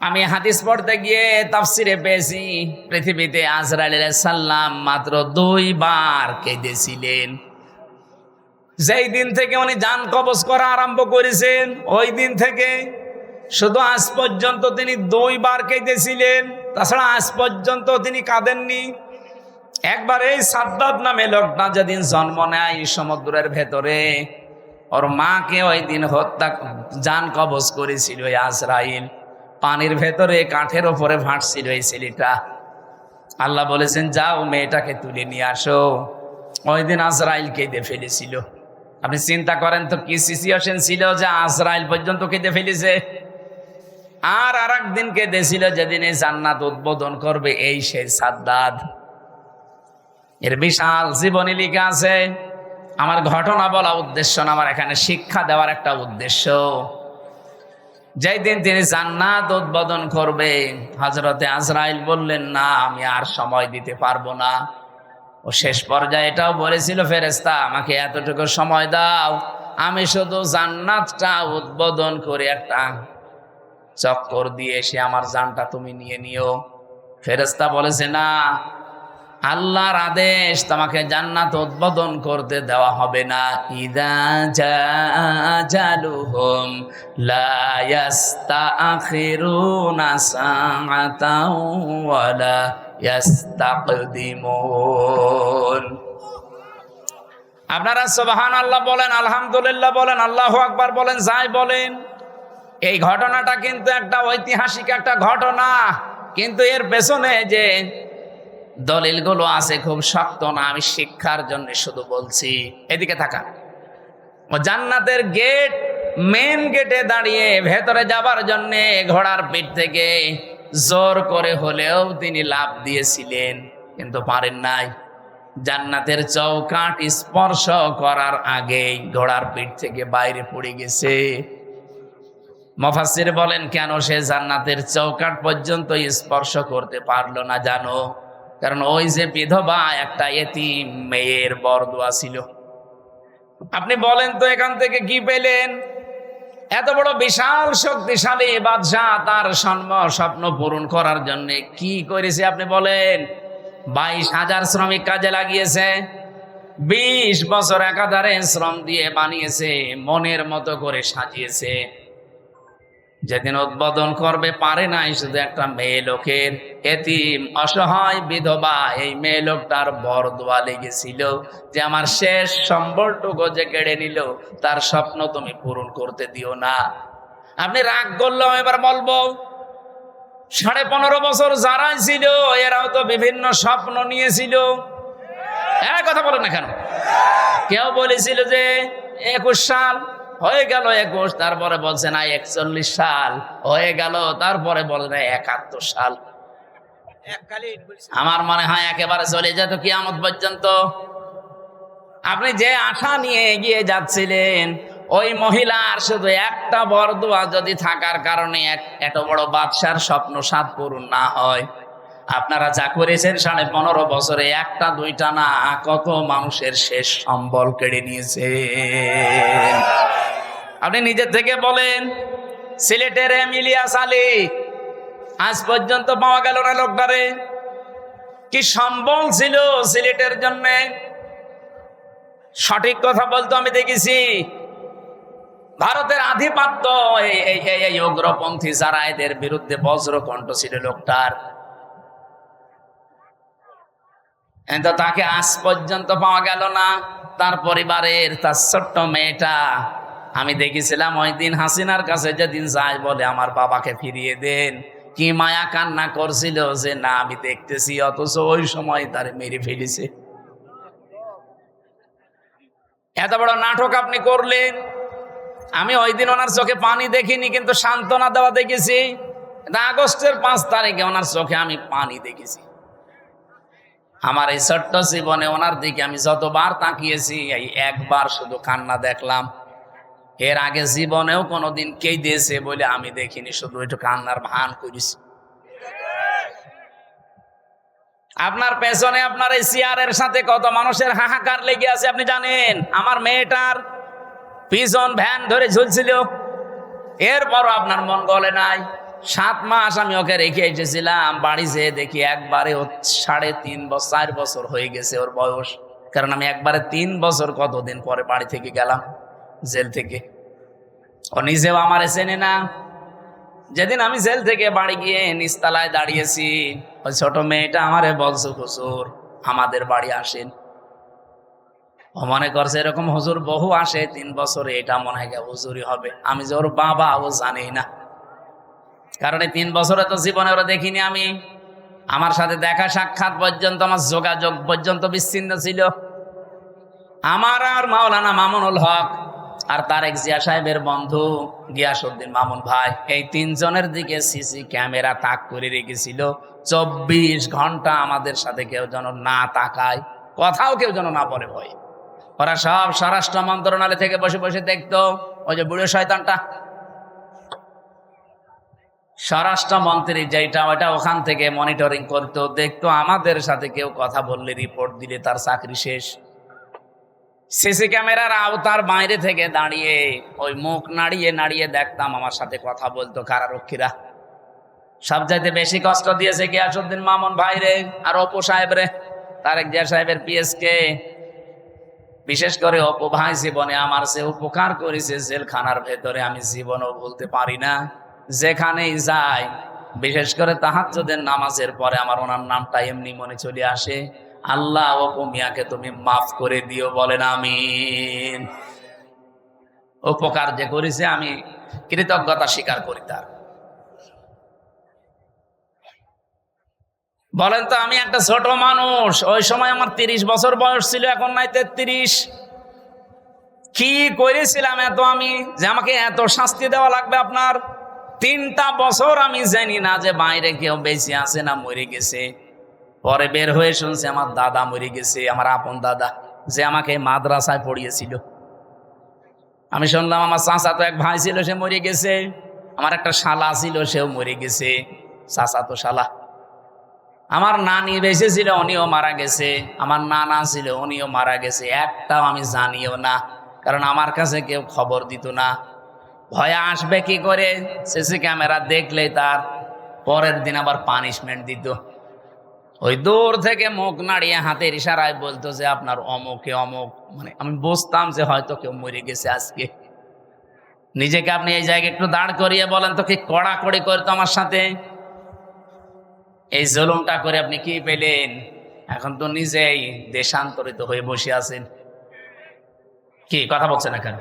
আমি হাদিস পড়তে গিয়ে তাফসিরে পেয়েছি, পৃথিবীতে আজরাইল আলাইহিস সালাম মাত্র 2 বার কেঁদেছিলেন। যেই দিন থেকে উনি জান কবজ করা আরম্ভ করেছেন, ওই দিন থেকে শুধু আজ পর্যন্ত তিনি 2 বার কেঁদেছিলেন। তাছাড়া আজ পর্যন্ত তিনি কাঁদেননি। একবার এই সাদ্দাদ নামে লোকটা যেদিন জন্ম নেয় সমুদ্রের ভেতরে, ওর মাকে ওই দিন জান কবজ করেছিল ওই আজরাইল। পানির ভেতরে কাঠের ওপরে ভাসছিল এই ছেলেটা। আল্লাহ বলেছেন যাও মেয়েটাকে তুলে নিয়ে আসো। ওই দিন আজরাইল কেঁদে ফেলেছিল। আপনি চিন্তা করেন তো কি সিচুয়েশন ছিল যে আজরাইল পর্যন্ত কেঁদে ফেলেছে। আর একদিন কেঁদেছিল যেদিন এই জান্নাত উদ্বোধন করবে এই সেই সাদ্দাদ। এর বিশাল জীবনী লিখা আছে। আমার ঘটনা বলা উদ্দেশ্য না, আমার এখানে শিক্ষা দেওয়ার একটা উদ্দেশ্য। যেই দিন তিনি জান্নাত উদ্বোধন করবে, হযরতে আজরাইল বললেন না, আমি আর সময় দিতে পারবো না। ও শেষ পর্যায়ে এটাও বলেছিল, ফেরেশতা আমাকে এতটুকু সময় দাও, আমি শুধু জান্নাতটা উদ্বোধন করে একটা চক্কর দিয়ে এসে আমার জানটা তুমি নিয়ে নিও। ফেরেশতা বলেছে না, আল্লাহর আদেশ, তোমাকে জান্নাত উদ্বোধন করতে দেওয়া হবে না। ইযা জাআজালুহুম লা ইস্তাখিরুনা সাআতাও ওয়ালা ইস্তাকদিমুন। আপনারা সুবহানাল্লাহ বলেন, আলহামদুলিল্লাহ বলেন, আল্লাহু আকবার বলেন, যাই বলেন। এই ঘটনাটা কিন্তু একটা ঐতিহাসিক একটা ঘটনা, কিন্তু এর পেছনে যে দলিলগুলো আছে খুব শক্ত না। আমি শিক্ষার জন্য শুধু বলছি। এদিকে থাকা ও জান্নাতের গেট, মেন গেটে দাঁড়িয়ে ভেতরে যাবার জন্য ঘোড়ার পিঠ থেকে জোর করে হলেও তিনি লাফ দিয়েছিলেন, কিন্তু পারেন নাই। জান্নাতের চৌকাঠ স্পর্শ করার আগেই ঘোড়ার পিঠ থেকে বাইরে পড়ে গেছে। মুফাসসির বলেন কেন সে জান্নাতের চৌকাঠ পর্যন্ত স্পর্শ করতে পারলো না জানো? কারণ ওই যে বিধবা একটা এতিম মেয়ের বরদোয়া ছিল। আপনি বলেন তো এখান থেকে কি পেলেন? এত বড় বিশাল শক্তিশালী বাদশাহ তার স্বপ্ন পূরণ করার জন্য কি করেছে আপনি বলেন? 22,000 শ্রমিক কাজে লাগিয়েছে, 20 বছর একাধারে শ্রম দিয়ে বানিয়েছে, মনের মতো করে সাজিয়েছে। যেদিন উদ্বোধন করবে পারে নাই শুধু একটা মেয়ে লোকের, এতিম অসহায় বিধবা এই মেয়ে লোকটার বরদোয়া লেগেছিল যে আমার শেষ সম্বলটুকু যে কেড়ে নিল, তার স্বপ্ন তুমি পূরণ করতে দিও না। আপনি রাগ করলেও এবার বলবো 15.5 বছর যারা ছিল এরাও তো বিভিন্ন স্বপ্ন নিয়েছিল। কথা বলেন না কেন? কেউ বলেছিল যে 21 সাল হয়ে গেল, 21, তারপরে বলছে না 41 সাল হয়ে গেল, তারপরে বলে না 71 সাল। আমার মনে হয় একেবারে চলে যেত কিয়ামত পর্যন্ত। আপনি যে আশা নিয়ে এগিয়ে যাচ্ছিলেন, ওই মহিলার শুধু একটা বরদুয়া যদি থাকার কারণে এত বড় বাদশার স্বপ্ন সাত পূরণ না হয়, আপনারা যা করেছেন 15.5 বছরে একটা দুইটা না, কত মানুষের শেষ সম্বল কেড়ে নিয়েছে। আপনি নিজের থেকে বলেন, সিলেটের ইলিয়াস আলী আজ পর্যন্ত পাওয়া গেল না। লোকটারে কি সম্বল ছিল সিলেটের জন্য, সঠিক কথা বলতো আমি দেখেছি। ভারতের আধিপত্য এই উগ্রপন্থী যারা, এদের বিরুদ্ধে বজ্রকণ্ঠ ছিল লোকটার, কিন্তু তাকে আজ পর্যন্ত পাওয়া গেল না। তার পরিবারের তার ছোট্ট মেয়েটা, আমি দেখেছিলাম ওই দিন হাসিনার কাছে যেদিন যায় বলে আমার বাবাকে ফিরিয়ে দেন, কি মায়া কান্না করছিল যে না আমি দেখতেছি, অথচ ওই সময় তার মেরে ফেলেছে। এত বড় নাটক আপনি করলেন। আমি ওই দিন ওনার চোখে পানি দেখিনি, কিন্তু সান্ত্বনা দেওয়া দেখেছি। আগস্টের 5 তারিখে ওনার চোখে আমি পানি দেখেছি। আমার এই ছোট্ট জীবনে ওনার দিকে আমি যতবার তাকিয়েছি, এই একবার শুধু কান্না দেখলাম। এর আগে জীবনেও কোনোদিন কে দিয়েছে বলে আমি দেখিনি, শুধু একটু কান্নার ভান করেছি। আপনার পেছনে আপনার এই চেয়ারের সাথে কত মানুষের হাহাকার লেগে আছে আপনি জানেন। আমার মেয়েটার পিছন ভ্যান ধরে ঝুলছিল, এরপরও আপনার মন গলে নাই। 7 মাস আমি ওকে রেখে এসেছিলাম, বাড়ি যেয়ে দেখি একবারে 3.5 বছর হয়ে গেছে ওর বয়স। কারণ আমি একবারে 3 বছর কতদিন পরে বাড়ি থেকে গেলাম জেল থেকে। ও নিজেও আমার চেনে না। যেদিন আমি জেল থেকে বাড়ি গিয়ে নিচতলায় দাঁড়িয়েছি, ওই ছোট মেয়েটা আমারে বলছে, হুজুর আমাদের বাড়ি আসেন। ও মনে করছে এরকম হুজুর বহু আসে 3 বছরে, এটা মনে হয় হুজুরই হবে। আমি যে ওর বাবা ও জানি না, কারণ এই 3 বছরে তো জীবনে ওরা দেখিনি আমি। আমার সাথে দেখা সাক্ষাৎ পর্যন্ত, আমার যোগাযোগ পর্যন্ত বিচ্ছিন্ন ছিল। আমার আর মাওলানা মামুনুল হক আর তারেক জিয়া সাহেবের বন্ধু গিয়াসউদ্দিন মামুন ভাই, এই 3 জনের দিকে সিসি ক্যামেরা তাক করে রেখেছিল। 24 ঘন্টা আমাদের সাথে কেউ যেন না তাকায়, কথাও কেউ যেন না বলে ভয়। ওরা সব স্বরাষ্ট্র মন্ত্রণালয় থেকে বসে বসে দেখতো। ওই যে বুড়ো শয়তানটা স্বরাষ্ট্রমন্ত্রী, যেটা ওইটা ওখান থেকে মনিটরিং করতো, দেখতো আমাদের সাথে কেউ কথা বললে, রিপোর্ট দিলে তার চাকরি শেষ। সিসি ক্যামেরার আওতার বাইরে থেকে দাঁড়িয়ে ওই মুখ নাড়িয়ে নাড়িয়ে দেখতাম আমার সাথে কথা বলতো কারারক্ষীরা। সবচাইতে বেশি কষ্ট দিয়েছে গিয়াসউদ্দিন মামুন ভাইরে আর অপু সাহেব রে, তারেক জিয়া সাহেবের পিএসকে। বিশেষ করে অপু ভাই জীবনে আমার যে উপকার করেছে জেলখানার ভেতরে, আমি জীবনও ভুলতে পারি না। যেখানেই যাই, বিশেষ করে তাহাজ্জুদের নামাজের পরে আমার ওনার নামটা এমনি মনে চলে আসে, আল্লাহ অপু মিয়াকে তুমি মাফ করে দিও, বলেন আমিন। উপকার যে করেছে আমি কৃতজ্ঞতা স্বীকার করি তার। বলেন তো, আমি একটা ছোট মানুষ, ওই সময় আমার 30 বছর বয়স ছিল, এখন নাই 33। কি করেছিলাম এত আমি, যে আমাকে এত শাস্তি দেওয়া লাগবে আপনার? 3টা বছর আমি জানি না যে বাইরে কেউ বেঁচে আছে না মরে গেছে। পরে বের হয়ে শুনছি আমার দাদা মরে গেছে, আমার আপন দাদা, যে আমাকে মাদ্রাসায় পড়িয়েছিল। আমি শুনলাম আমার চাচাতো এক ভাই ছিল, সে মরে গেছে। আমার একটা শালা ছিল, সেও মরে গেছে, চাচাতো শালা। আমার নানি বেঁচে ছিল, উনিও মারা গেছে। আমার নানা ছিল, উনিও মারা গেছে। একটাও আমি জানিও না, কারণ আমার কাছে কেউ খবর দিত না। ভয়ে আসবে কি করে? সিসি ক্যামেরা দেখলে তার পরের দিন আবার পানিশমেন্ট দিত। ওই দূর থেকে মুখ নাড়িয়ে হাতের ইশারায় বলতো যে আপনার অমুকে অমুক। মানে আমি বুঝতাম যে হয়তো কেউ মরে গেছে আজকে। নিজেকে আপনি এই জায়গায় একটু দাঁড় করিয়ে বলেন তো, কি কড়াকড়ি করতো আমার সাথে। এই জুলুমটা করে আপনি কি পেলেন? এখন তো নিজেই দেশান্তরিত হয়ে বসে আছেন। কি কথা বলছেন না কেন?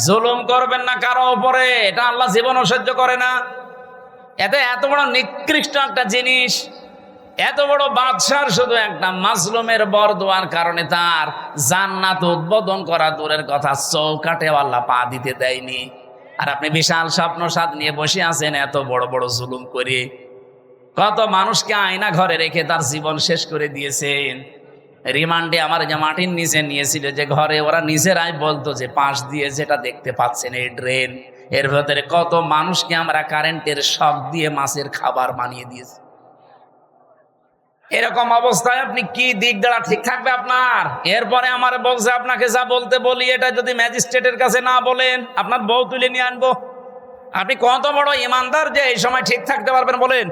জুলুম করবেন না কারো উপরে, এটা আল্লাহ জীবনও সহ্য করে না। এত বড় নিকৃষ্ট একটা জিনিস, এত বড় বাদশার শুধু একটা মাজলুমের বরদোয়ার কারণে তার জান্নাত উদ্বোধন করা দূরের কথা, চৌকাটে আল্লাহ পা দিতে দেয়নি। আর আপনি বিশাল স্বপ্ন সাদ নিয়ে বসে আছেন এত বড় বড় জুলুম করে। কত মানুষকে আয়না ঘরে রেখে তার জীবন শেষ করে দিয়েছেন। রিমান্ডে আমার যে মাটির নিচে নিয়েছিল, যে ঘরে ওরা নিজেরাই বলতো যে পাশ দিয়ে যেটা দেখতে পাচ্ছেন এই ড্রেন, এর ভেতরে কত মানুষকে আমরা কারেন্টের শক দিয়ে মাছের খাবার বানিয়ে দিয়েছি। এরকম অবস্থায় আপনি কি দিক দ্বারা ঠিক থাকবে আপনার? এরপরে আমার বলছে আপনাকে যা বলতে বলি, এটা যদি ম্যাজিস্ট্রেটের কাছে না বলেন আপনার বউ তুলে নিয়ে আনবো। আপনি কত বড় ইমানদার যে এই সময় ঠিক থাকতে পারবেন বলেন?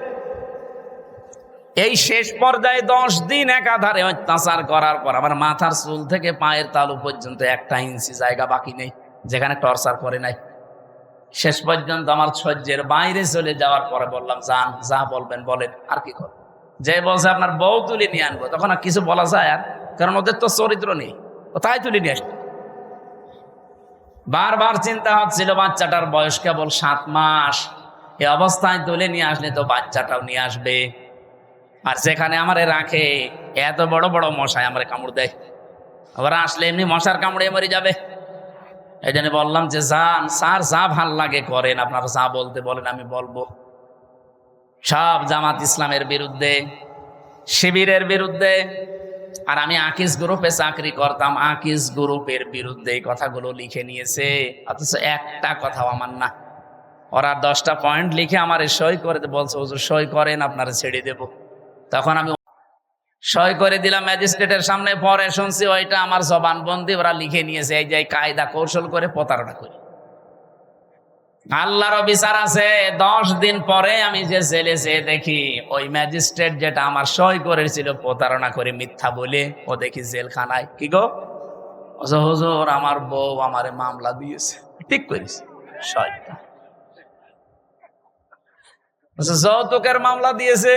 এই শেষ পর্যায়ে 10 দিন একাধারে অত্যাচার করার পর আমার মাথার চুল থেকে পায়ের তালু পর্যন্ত 1 ইঞ্চি জায়গা বাকি নেই যেখানে টর্চার করে নাই। শেষ পর্যন্ত আমার সহ্যের বাইরে চলে যাওয়ার পরে বললাম, যান, যা বলবেন বলেন, আর কি করবেন। যে বলছে আপনার বউ তুলে নিয়ে আনবো, তখন আর কিছু বলা যায়? আর কারণ ওদের তো চরিত্র নেই, ও তাই তুলে নিয়ে আসবে। বারবার চিন্তা হচ্ছিল বাচ্চাটার বয়স কেবল 7 মাস, এই অবস্থায় তুলে নিয়ে আসলে তো বাচ্চাটাও নিয়ে আসবে। আর যেখানে আমারে রাখে এত বড় বড় মশায় আমারে কামড় দেয়, ওরা আসলে এমনি মশার কামড়ে মরে যাবে। এই জন্য বললাম যে যান স্যার, যা ভাল লাগে করেন, আপনারা যা বলতে বলেন আমি বলবো। সব জামাত ইসলামের বিরুদ্ধে, শিবিরের বিরুদ্ধে। আর আমি আকিস গ্রুপে চাকরি করতাম, আকিস গ্রুপের বিরুদ্ধে এই কথাগুলো লিখে নিয়েছে, অথচ একটা কথাও আমার না। ওরা 10টা পয়েন্ট লিখে আমার সই করে বলছে, হুজুর সই করেন, আপনারা ছেড়ে দেব। তখন আমি সই করে দিলাম ম্যাজিস্ট্রেটের সামনে। পরে শুনছি ওইটা আমার জবানবন্দি ওরা লিখে নিয়েছে, এই যে কায়দা কৌশল করে প্রতারণা করি। আল্লাহর বিচার আছে। 10 দিন পরে আমি যে জেলে যেয়ে দেখি ওই ম্যাজিস্ট্রেট যেটা আমার সই করেছিল প্রতারণা করে মিথ্যা বলে, ও দেখি জেলখানায়। কি গো হুজুর, আমার বউ আমারে মামলা দিয়েছে। ঠিক করিস, শয়তান। যৌতুকের মামলা দিয়েছে।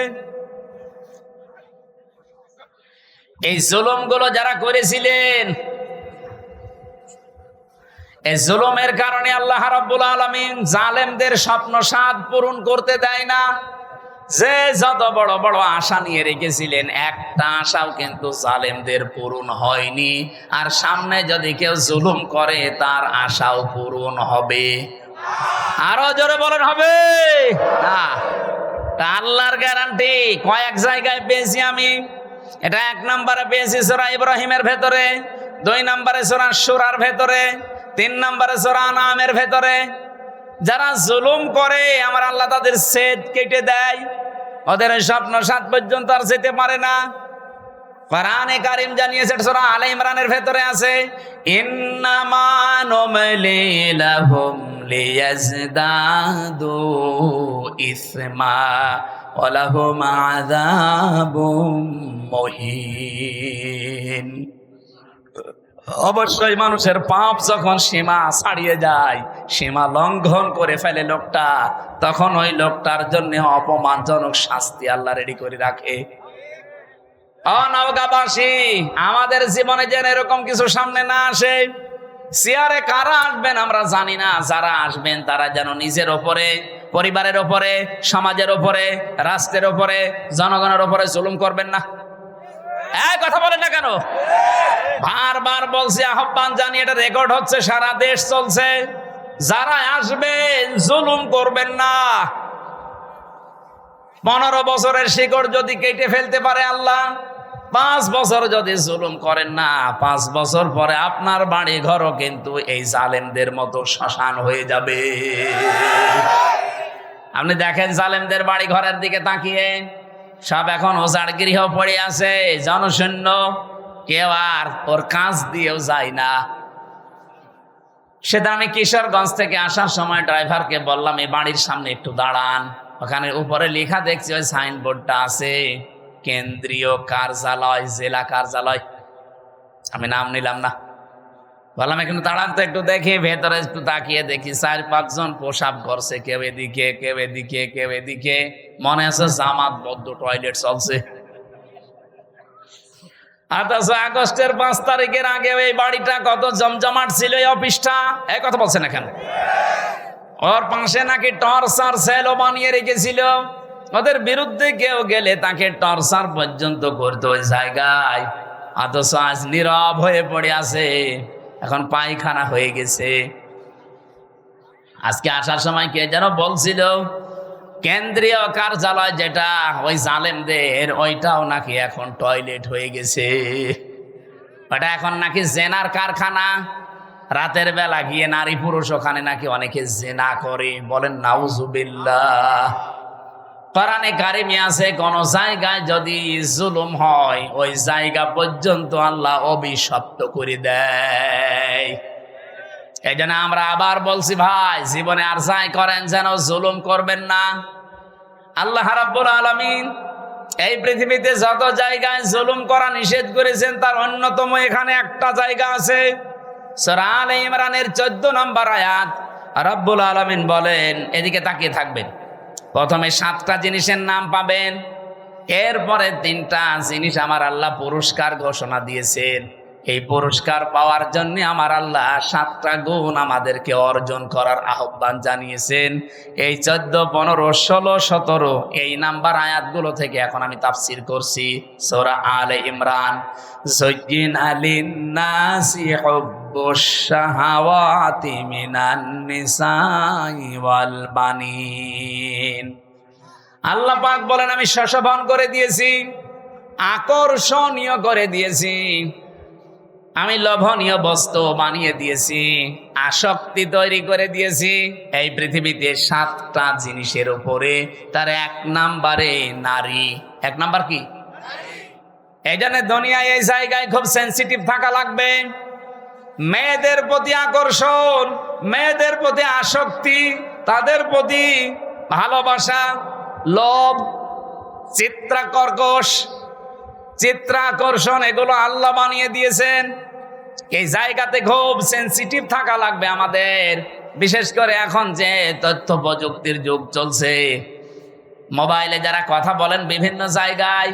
এই জুলুম গুলো যারা করেছিলেন, এই জুলুমের কারণে আল্লাহ রাব্বুল আলামিন জালেমদের স্বপ্ন সাধ পূরণ করতে দেয় না। যে যত বড় বড় আশা নিয়ে রেখেছিলেন, একটা আশাও কিন্তু জালেমদের পূরণ হয়নি। আর সামনে যদি কেউ জুলুম করে তার আশাও পূরণ হবে। আরো জোরে বলেন, হবে না? আল্লাহর গ্যারান্টি কয়েক জায়গায় পেয়েছি আমি। এটা 1 নম্বরে পেয়েছি সূরা ইব্রাহিমের ভেতরে, 2 নম্বরে সূরা শুরার ভেতরে, 3 নম্বরে সূরা আনামের ভেতরে। যারা জুলুম করে আমার আল্লাহ তাদের ছেদ কেটে দেয়, ওদের স্বপ্ন সাত পর্যন্ত আর যেতে পারে না। কোরআনে কারীম জানিয়েছে, সূরা আলে ইমরানের ভেতরে আছে, ইন্নামা নুমলি লাহুম লিয়াজদাদু ইসমা ওয়া লাহুম আযাবুম মুহিন। অবশ্যই মানুষের পাপ যখন সীমা ছাড়িয়ে যায়, সীমা লঙ্ঘন করে ফেলে লোকটা, তখন ওই লোকটার জন্য অপমানজনক শাস্তি আল্লাহ রেডি করে রাখে। নওগাঁবাসী, আমাদের জীবনে যেন এরকম কিছু সামনে না আসে। চেয়ারে কারা আসবেন আমরা জানি না, যারা আসবেন তারা যেন নিজের ওপরে, পরিবারের ওপরে, সমাজের ওপরে, রাষ্ট্রের ওপরে, জনগণের ওপরে জুলুম করবেন না। এই কথা বলেন না কেন? বারবার বলছি, আহ্বান জানিয়ে, এটা রেকর্ড হচ্ছে, সারা দেশ চলছে। যারা আসবেন জুলুম করবেন না। 15 বছরের শিকড় যদি কেটে ফেলতে পারে আল্লাহ, 5 বছর যদি জুলুম করেন না, 5 বছর পরে আপনার বাড়ি ঘরও কিন্তু এই জালেমদের মতো শ্মশান হয়ে যাবে। আপনি দেখেন জালেমদের বাড়ি ঘরের দিকে তাকিয়ে, সব এখন ওজাড় গৃহ পড়ে আছে, জনশূন্য, কেউ আর ওর কাজ দিয়েও যায় না। সেটা আমি কিশোরগঞ্জ থেকে আসার সময় ড্রাইভারকে বললাম, এই বাড়ির সামনে একটু দাঁড়ান, ওখানে উপরে লেখা দেখছি, ওই সাইনবোর্ডটা আছে, কেন্দ্রীয় কার্যালয়, জেলা কার্যালয়। আমি নাম নিলাম না, বললাম এখানে দাঁড়ান তো একটু দেখি। ভেতরে একটু তাকিয়ে দেখি 4-5 জন প্রসাব করছে, কেউ এদিকে, কেউ এদিকে, কেউ এদিকে। মনে আছে জামাত বদ্ধ টয়লেট চলছে। অথচ আগস্টের 5 তারিখের আগে এই বাড়িটা কত জমজমাট ছিল, এই অফিসটা। এক কথা বলছেন এখানে, ওর পাশে নাকি টর্চার সেলও বানিয়ে রেখেছিল। ওদের বিরুদ্ধে কেউ গেলে তাকে টর্চার পর্যন্ত করতো ওই জায়গায়। অথচ আজ নীরব হয়ে পড়ে আছে, এখন পায়খানা হয়ে গেছে। আজকে আসার সময় কে যেন বলছিল, কেন্দ্রীয় কার্যালয় যেটা ওই জালেমদের, ওইটাও নাকি এখন টয়লেট হয়ে গেছে। ওটা এখন নাকি জেনার কারখানা। রাতের বেলা গিয়ে নারী পুরুষ ওখানে নাকি অনেকে জেনা করে। বলেন নাউজুবিল্লাহ। কোরআনে কারিমে আছে, কোন জায়গায় যদি জুলুম হয় ওই জায়গা পর্যন্ত আল্লাহ অভিশপ্ত করে দেয়। এই জন্য আমরা আবার বলছি, ভাই জীবনে আর যাই করেন যেন জুলুম করবেন না। আল্লাহ রাব্বুল আলামিন এই পৃথিবীতে যত জায়গায় জুলুম করা নিষেধ করেছেন তার অন্যতম এখানে একটা জায়গা আছে। সূরা আলে ইমরানের 14 নম্বর আয়াত রাব্বুল আলামিন বলেন, এদিকে তাকিয়ে থাকবেন, প্রথমে 7টা জিনিসের নাম পাবেন, এরপরে 3টা জিনিস আমার আল্লাহ পুরস্কার ঘোষণা দিয়েছেন। এই পুরস্কার পাওয়ার জন্য আমার আল্লাহ 7টা গুণ আমাদেরকে অর্জন করার আহ্বান জানিয়েছেন। এই 14, 15, 16, 17 এই নাম্বার আয়াতগুলো থেকে এখন আমি তাফসীর করছি। সূরা আলে ইমরান, যুজ্জিনা লিন-নাসি হুব্বুশ শাহাওয়াতি মিনান নিসাই ওয়াল বানিন। আল্লাহ পাক বলেন, আমি শোভন করে দিয়েছি, আকর্ষণীয় করে দিয়েছি, আমি লোভনীয় বস্তু বানিয়ে দিয়েছি, আসক্তি তৈরি করে দিয়েছি এই পৃথিবীতে 7টা জিনিসের উপরে। তার 1 নম্বরে নারী। 1 নাম্বার কি? এই জন্য দুনিয়ায় এই জায়গায় খুব সেন্সিটিভ থাকা লাগবে। মেয়েদের প্রতি আকর্ষণ, মেয়েদের প্রতি আসক্তি, তাদের প্রতি ভালোবাসা, লোভ, চিত্রাকর্ষণ এগুলো আল্লাহ বানিয়ে দিয়েছেন। এই জায়গাতে খুব সেন্সিটিভ থাকা লাগবে আমাদের। বিশেষ করে এখন যে তথ্য প্রযুক্তির যুগ চলছে, মোবাইলে যারা কথা বলেন বিভিন্ন জায়গায়,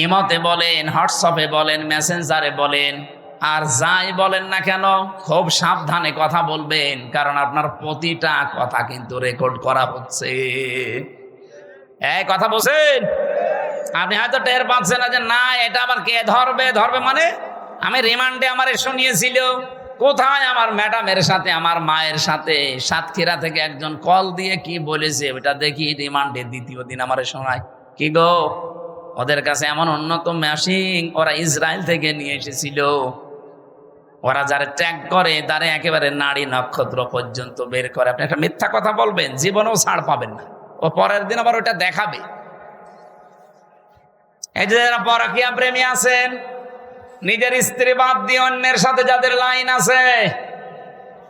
ইমোতে বলেন, হোয়াটসঅ্যাপে বলেন, মেসেঞ্জারে বলেন, আর যাই বলেন না কেন খুব সাবধানে কথা বলবেন, কারণ আপনার প্রতিটা কথা কিন্তু রেকর্ড করা হচ্ছে। এই কথা বলছেন, আপনি হয়তো টের পাচ্ছেন না যে না এটা আবার কে ধরবে মানে আমি রিমান্ডে আমার শুনিয়েছিল, কোথায় আমার ম্যাডামের সাথে আমার মায়ের সাথে সাতক্ষীরা থেকে একজন কল দিয়ে কি বলেছে ওটা দেখি রিমান্ডে 2য় দিন আমার শোনায়। কি গো, ওদের কাছে এমন উন্নত মেশিন ওরা ইসরায়েল থেকে নিয়ে এসেছিল, ওরা যারা ট্র্যাক করে তারা একেবারে নাড়ি নক্ষত্র পর্যন্ত বের করে। আপনি একটা মিথ্যা কথা বলবেন, জীবনেও ছাড় পাবেন না, ও পরের দিন আবার ওটা দেখাবে। এই যে যারা পরকীয়া প্রেমী আছেন, নিজের স্ত্রী বাদ দিয়ে অন্যের সাথে যাদের লাইন আছে,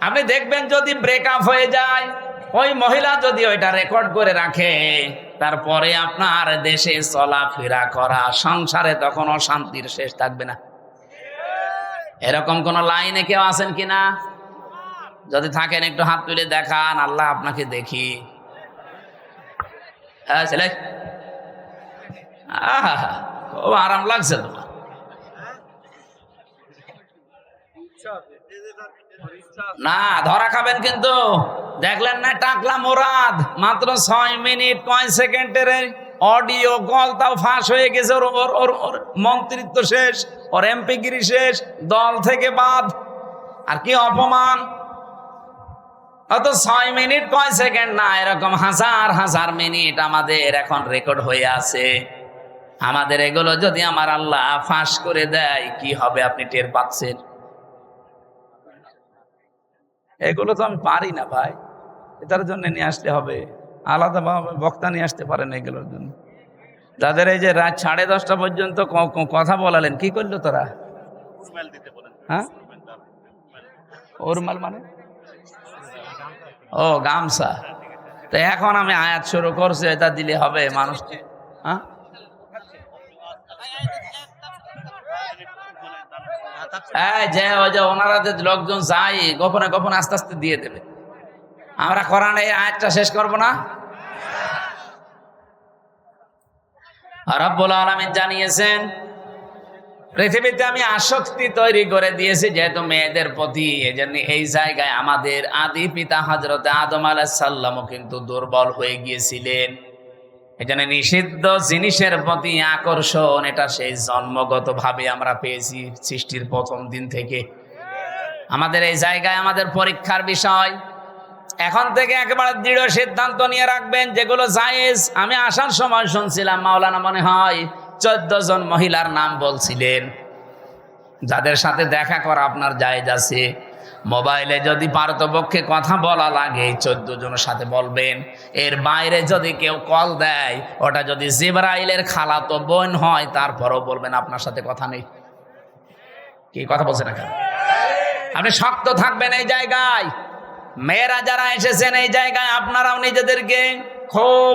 আপনি দেখবেন যদি ব্রেকআপ হয়ে যায়, ওই মহিলা যদি ওইটা রেকর্ড করে রাখে, তারপরে আপনার দেশে চলাফেরা করা, সংসারে তখন অশান্তির শেষ থাকবে না। এরকম কোন লাইনে কেউ আছেন কিনা? যদি থাকেন একটু হাত তুলে দেখান, আল্লাহ আপনাকে দেখি। হ্যাঁ ছেলে, খুব আরাম লাগছে তোমার। না ধরা খাবেন কিন্তু। দেখলেন না টাকলা মোরাদ মাত্র 6 মিনিট 9 সেকেন্ডের অডিও কল, তাও ফাঁস হয়ে গেছে। ওর মন্ত্রিত্ব শেষ, ওর এমপিগিরি শেষ, দল থেকে বাদ। আর কি অপমান! অত 6 মিনিট 9 সেকেন্ড না, এরকম হাজার হাজার মিনিট আমাদের এখন রেকর্ড হয়ে আছে। আমাদের এগুলো যদি আমার আল্লাহ ফাঁস করে দেয় কি হবে আপনি টের পাচ্ছেন? এগুলো তো আমি পারি না ভাই, এটার জন্য নিয়ে আসতে হবে আলাদা বক্তা নিয়ে আসতে পারেন এগুলোর জন্য। যাদের এই যে রাত 10:30 পর্যন্ত কথা বলালেন, কি করলো তোরা? হ্যাঁ, ওরমাল মানে ও গামছা। তো এখন আমি আয়াত শুরু করছি, এটা দিলে হবে মানুষকে? হ্যাঁ, যে ওই যে ওনারা যে লোকজন যাই গোপনে গোপনে আস্তে আস্তে দিয়ে দেবে। আমরা কোরআনে এই আয়াতটা শেষ করব না? রব্বুল আলামিন জানিয়েছেন পৃথিবীতে আমি আসক্তি তৈরি করে দিয়েছি যেহেতু মেয়েদের প্রতি, এজন্য এই জায়গায় আমাদের আদি পিতা হযরত আদম আলাইহিস সালামও কিন্তু দুর্বল হয়ে গিয়েছিলেন। এজন্য নিষিদ্ধ জিনিসের প্রতি আকর্ষণ এটা সেই জন্মগত ভাবে আমরা পেয়েছি সৃষ্টির প্রথম দিন থেকে। আমাদের এই জায়গায় আমাদের পরীক্ষার বিষয়, এখন থেকে একেবারে দৃঢ় সিদ্ধান্ত নিয়ে রাখবেন যেগুলো জায়েজ। আমি আসার সময় শুনছিলাম মাওলানা মনে হয় 14 জন মহিলার নাম বলছিলেন যাদের সাথে দেখা করা আপনার জায়েজ আছে। মোবাইলে যদি পারতপক্ষে কথা বলা লাগে 14 জনের সাথে বলবেন। এর বাইরে যদি কেউ কল দেয়, ওটা যদি জিবরাইলের খালাতো বোন হয়, তারপরও বলবেন আপনার সাথে কথা নেই। কি কথা বলছেন না? আপনি শক্ত থাকবেন এই জায়গায়। মেয়েরা যারা এসেছেন এই জায়গায় আপনারাও নিজেদেরকে খুব,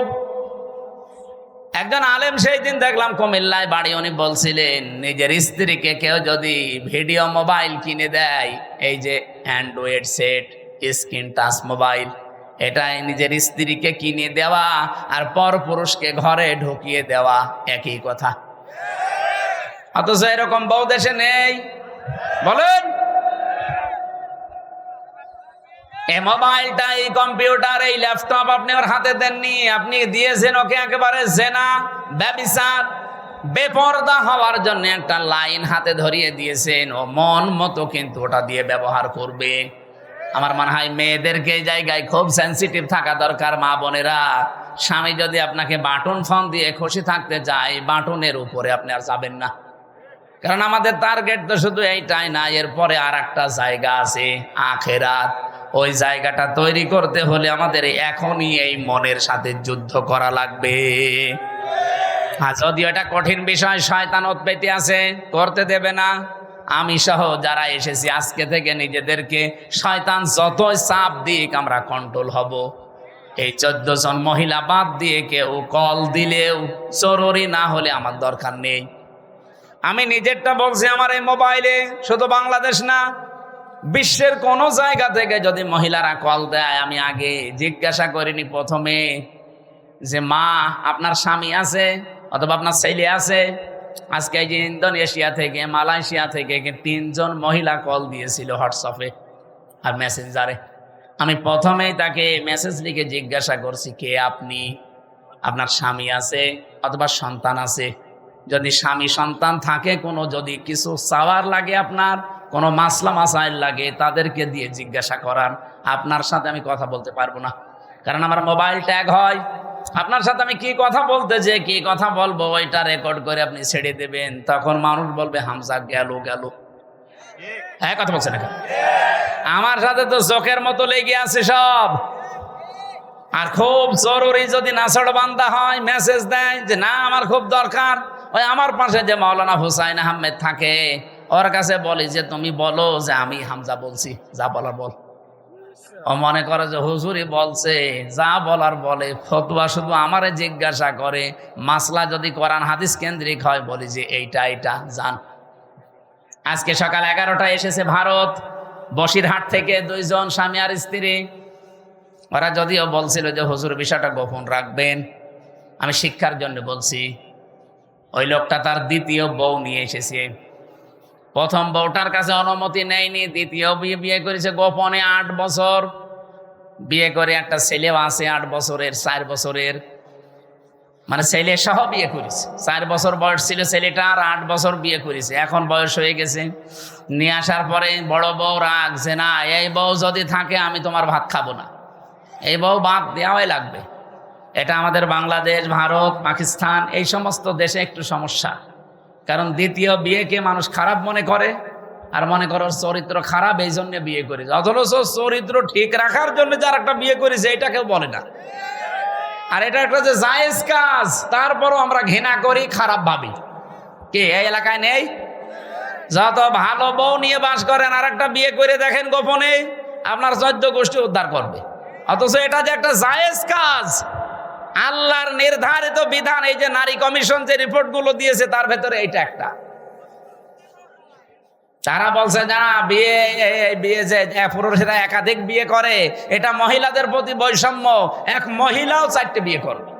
একজন আলেম সেই দিন দেখলাম কুমিল্লায় বাড়ি, উনি বলছিলেন নিজের স্ত্রীকে কেউ যদি ভিডিও মোবাইল কিনে দেয়, এই যে Android set, screen touch mobile, এটাই নিজের স্ত্রীকে কিনে দেওয়া আর পর পুরুষকে ঘরে ঢুকিয়ে দেওয়া একই কথা। অথচ এরকম বউ দেশে নেই। বলেন, এই মোবাইলটা, এই কম্পিউটার, এই ল্যাপটপ আপনি ওর হাতে দেননি, আপনি দিয়েছেন ওকে একেবারে জেনা, ব্যভিচার, বেপরদা হওয়ার জন্য একটা লাইন হাতে ধরিয়ে দিয়েছেন। ও মন মতো কিন্তু ওটা দিয়ে ব্যবহার করবে। আমার মনে হয় মেয়েদেরকে এই জায়গায় খুব সেন্সিটিভ থাকা দরকার। মা বোনেরা, স্বামী যদি আপনাকে বাটন ফোন দিয়ে খুশি থাকতে চায়, বাটনের উপরে আপনি আর যাবেন না। কারণ আমাদের টার্গেট তো শুধু এইটাই না, এরপরে আর একটা জায়গা আছে, আখেরাত। ওই জায়গাটা তৈরি করতে হলে আমাদের এখনই এই মনের সাথে যুদ্ধ করা লাগবে। যদিও এটা কঠিন বিষয়, শয়তান উৎপত্তি আছে, করতে দেবে না। আমি সহ যারা এসেছি আজকে থেকে নিজেদেরকে শয়তান যতই চাপ দিক আমরা কন্ট্রোল হব। এই 14 জন মহিলা বাদ দিয়ে কেউ কল দিলেও জরুরি না হলে আমার দরকার নেই। আমি নিজেরটা বলছি, আমার এই মোবাইলে শুধু বাংলাদেশ না, বিশ্বের কোন জায়গা থেকে যদি মহিলারা কল দেয়, আমি আগে জিজ্ঞাসা করিনি প্রথমে যে মা আপনার স্বামী আছে অথবা আপনার ছেলে আছে। আজকে এই যে ইন্দোনেশিয়া থেকে, মালয়েশিয়া থেকে 3 জন মহিলা কল দিয়েছিল হোয়াটসঅ্যাপে আর মেসেঞ্জারে। আমি প্রথমেই তাকে মেসেজ লিখে জিজ্ঞাসা করছি, কে আপনি, আপনার স্বামী আছে অথবা সন্তান আছে? যদি স্বামী সন্তান থাকে, কোনো যদি কিছু চাওয়ার লাগে, আপনার কোনো মাসলা মাসাইল লাগে, তাদেরকে দিয়ে জিজ্ঞাসা করান। আপনার সাথে আমি কথা বলতে পারবো না, কারণ আমার মোবাইল ট্যাগ হয়। আপনার সাথে আমি কি কথা বলতে যে কি কথা বলবো ওইটা রেকর্ড করে আপনি ছেড়ে দেবেন, তখন মানুষ বলবে হামজা গেল গেল। হ্যাঁ, কথা বলছে না? আমার সাথে তো চোখের মতো লেগে আছে সব। আর খুব জরুরি যদি নাছড়বান্দা হয়, মেসেজ দেয় যে না আমার খুব দরকার, ওই আমার পাশে যে মাওলানা হুসাইন আহমেদ থাকে, ওর কাছে বলি যে তুমি বলো যে আমি হামজা বলছি, যা বলার বল। ও মনে করে যে হুজুরি বলছে, যা বলার বলে। ফতোয়া শুধু আমারে জিজ্ঞাসা করে, মাসলা যদি কোরআন হাদিস কেন্দ্রিক হয় বলি যে এইটা এইটা জান। আজকে সকাল 11টায় এসেছে ভারত, বসিরহাট থেকে 2 জন স্বামী আর স্ত্রী। ওরা যদিও বলছিল যে হুজুর বিষয়টা গোপন রাখবেন, আমি শিক্ষার জন্য বলছি। ওই লোকটা তার দ্বিতীয় বউ নিয়ে এসেছে। প্রথম বউটার কাছে অনুমতি নেয়নি, দ্বিতীয় বিয়ে করেছে গোপনে। 8 বছর বিয়ে করে একটা ছেলেও আছে 8 বছরের, 4 বছরের, মানে ছেলে সহ বিয়ে করেছে। 4 বছর বয়স ছিল ছেলেটা, আর 8 বছর বিয়ে করেছে। এখন বয়স হয়ে গেছে। নিয়ে আসার পরে বড় বউ রাখছে না, এই বউ যদি থাকে আমি তোমার ভাত খাবো না, এই বউ বাদ দেওয়াই লাগবে। এটা আমাদের বাংলাদেশ, ভারত, পাকিস্তান এই সমস্ত দেশে একটু সমস্যা। কারণ দ্বিতীয় বিয়েকে মানুষ খারাপ মনে করে, আর মনে করো চরিত্র খারাপ, এই জন্য বিয়ে করেছে। অথচ চরিত্র ঠিক রাখার জন্য যার একটা বিয়ে করেছে, এটা কেউ বলে না। আর এটা একটা যে জায়েজ কাজ, তারপরও আমরা ঘৃণা করি, খারাপ ভাবি। কে এই এলাকায় নেই? যত ভালো বউ নিয়ে বাস করেন, আর একটা বিয়ে করে দেখেন গোপনে, আপনার 14 গোষ্ঠী উদ্ধার করবে। অথচ এটা যে একটা জায়েজ কাজ, আল্লাহর নির্ধারিত বিধান। এই যে নারী কমিশন যে রিপোর্টগুলো দিয়েছে, তার ভেতরে এইটা একটা। তারা বলছে না, বিয়ে যে পুরুষেরা একাধিক বিয়ে করে, এটা মহিলাদের প্রতি বৈষম্য। এক মহিলাও 4টে বিয়ে করবে।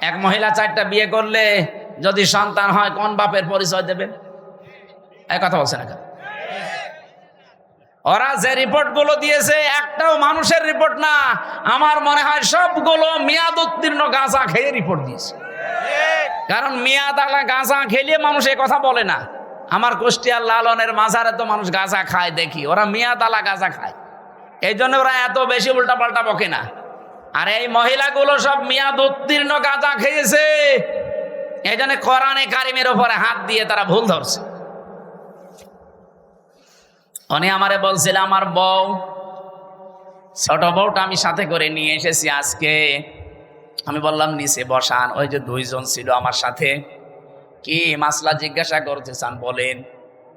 এক মহিলা 4টা বিয়ে করলে যদি সন্তান হয়, কোন বাপের পরিচয় দেবেন? এই কথা বলছে না? ওরা যে রিপোর্টগুলো দিয়েছে, একটাও মানুষের রিপোর্ট না। আমার মনে হয় সবগুলো মেয়াদ উত্তীর্ণ গাঁজা খেয়ে রিপোর্ট দিয়েছে। কারণ মেয়াদ আলা গাঁজা খেলে মানুষ এ কথা বলে না। আমার কুষ্টিয়ার লালনের মাজারে তো মানুষ গাঁজা খায় দেখি, ওরা মেয়াদ আলা গাঁজা খায়। এই জন্য ওরা এত বেশি উল্টাপাল্টা বকে না। আর এই মহিলাগুলো সব মেয়াদ উত্তীর্ণ গাঁজা খেয়েছে, এই জন্য কোরআনে কারিমের উপরে হাত দিয়ে তারা ভুল ধরছে। উনি আমারে বলছিল আমার বউ, ছোট বউটা আমি সাথে করে নিয়ে এসেছি আজকে। আমি বললাম নিচে বসান। ওই যে দুইজন ছিল আমার সাথে। কি মাসলা জিজ্ঞাসা করতে চান বলেন?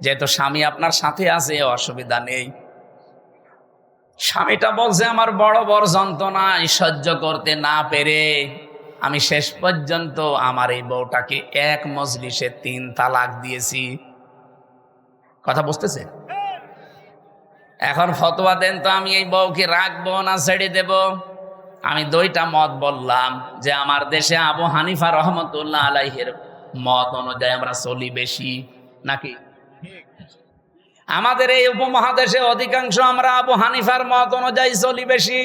যেহেতু স্বামী আপনার সাথে আছে অসুবিধা নেই। স্বামীটা বলছে আমার বড় বড় যন্ত্রণা সহ্য করতে না পেরে আমি শেষ পর্যন্ত আমার এই বউটাকে এক মজলিসে 3 তালাক দিয়েছি। কথা বুঝতেছে? এখন ফতোয়া দেন তো, আমি এই বউকে রাখবো না ছেড়ে দেব? আমি 2টা মত বললাম যে আমার দেশে আবু হানিফা রহমতুল্লাহ আলাইহির মত অনুযায়ী আমরা চলি বেশি, নাকি আমাদের এই উপমহাদেশে অধিকাংশ আমরা আবু হানিফার মত অনুযায়ী চলি বেশি।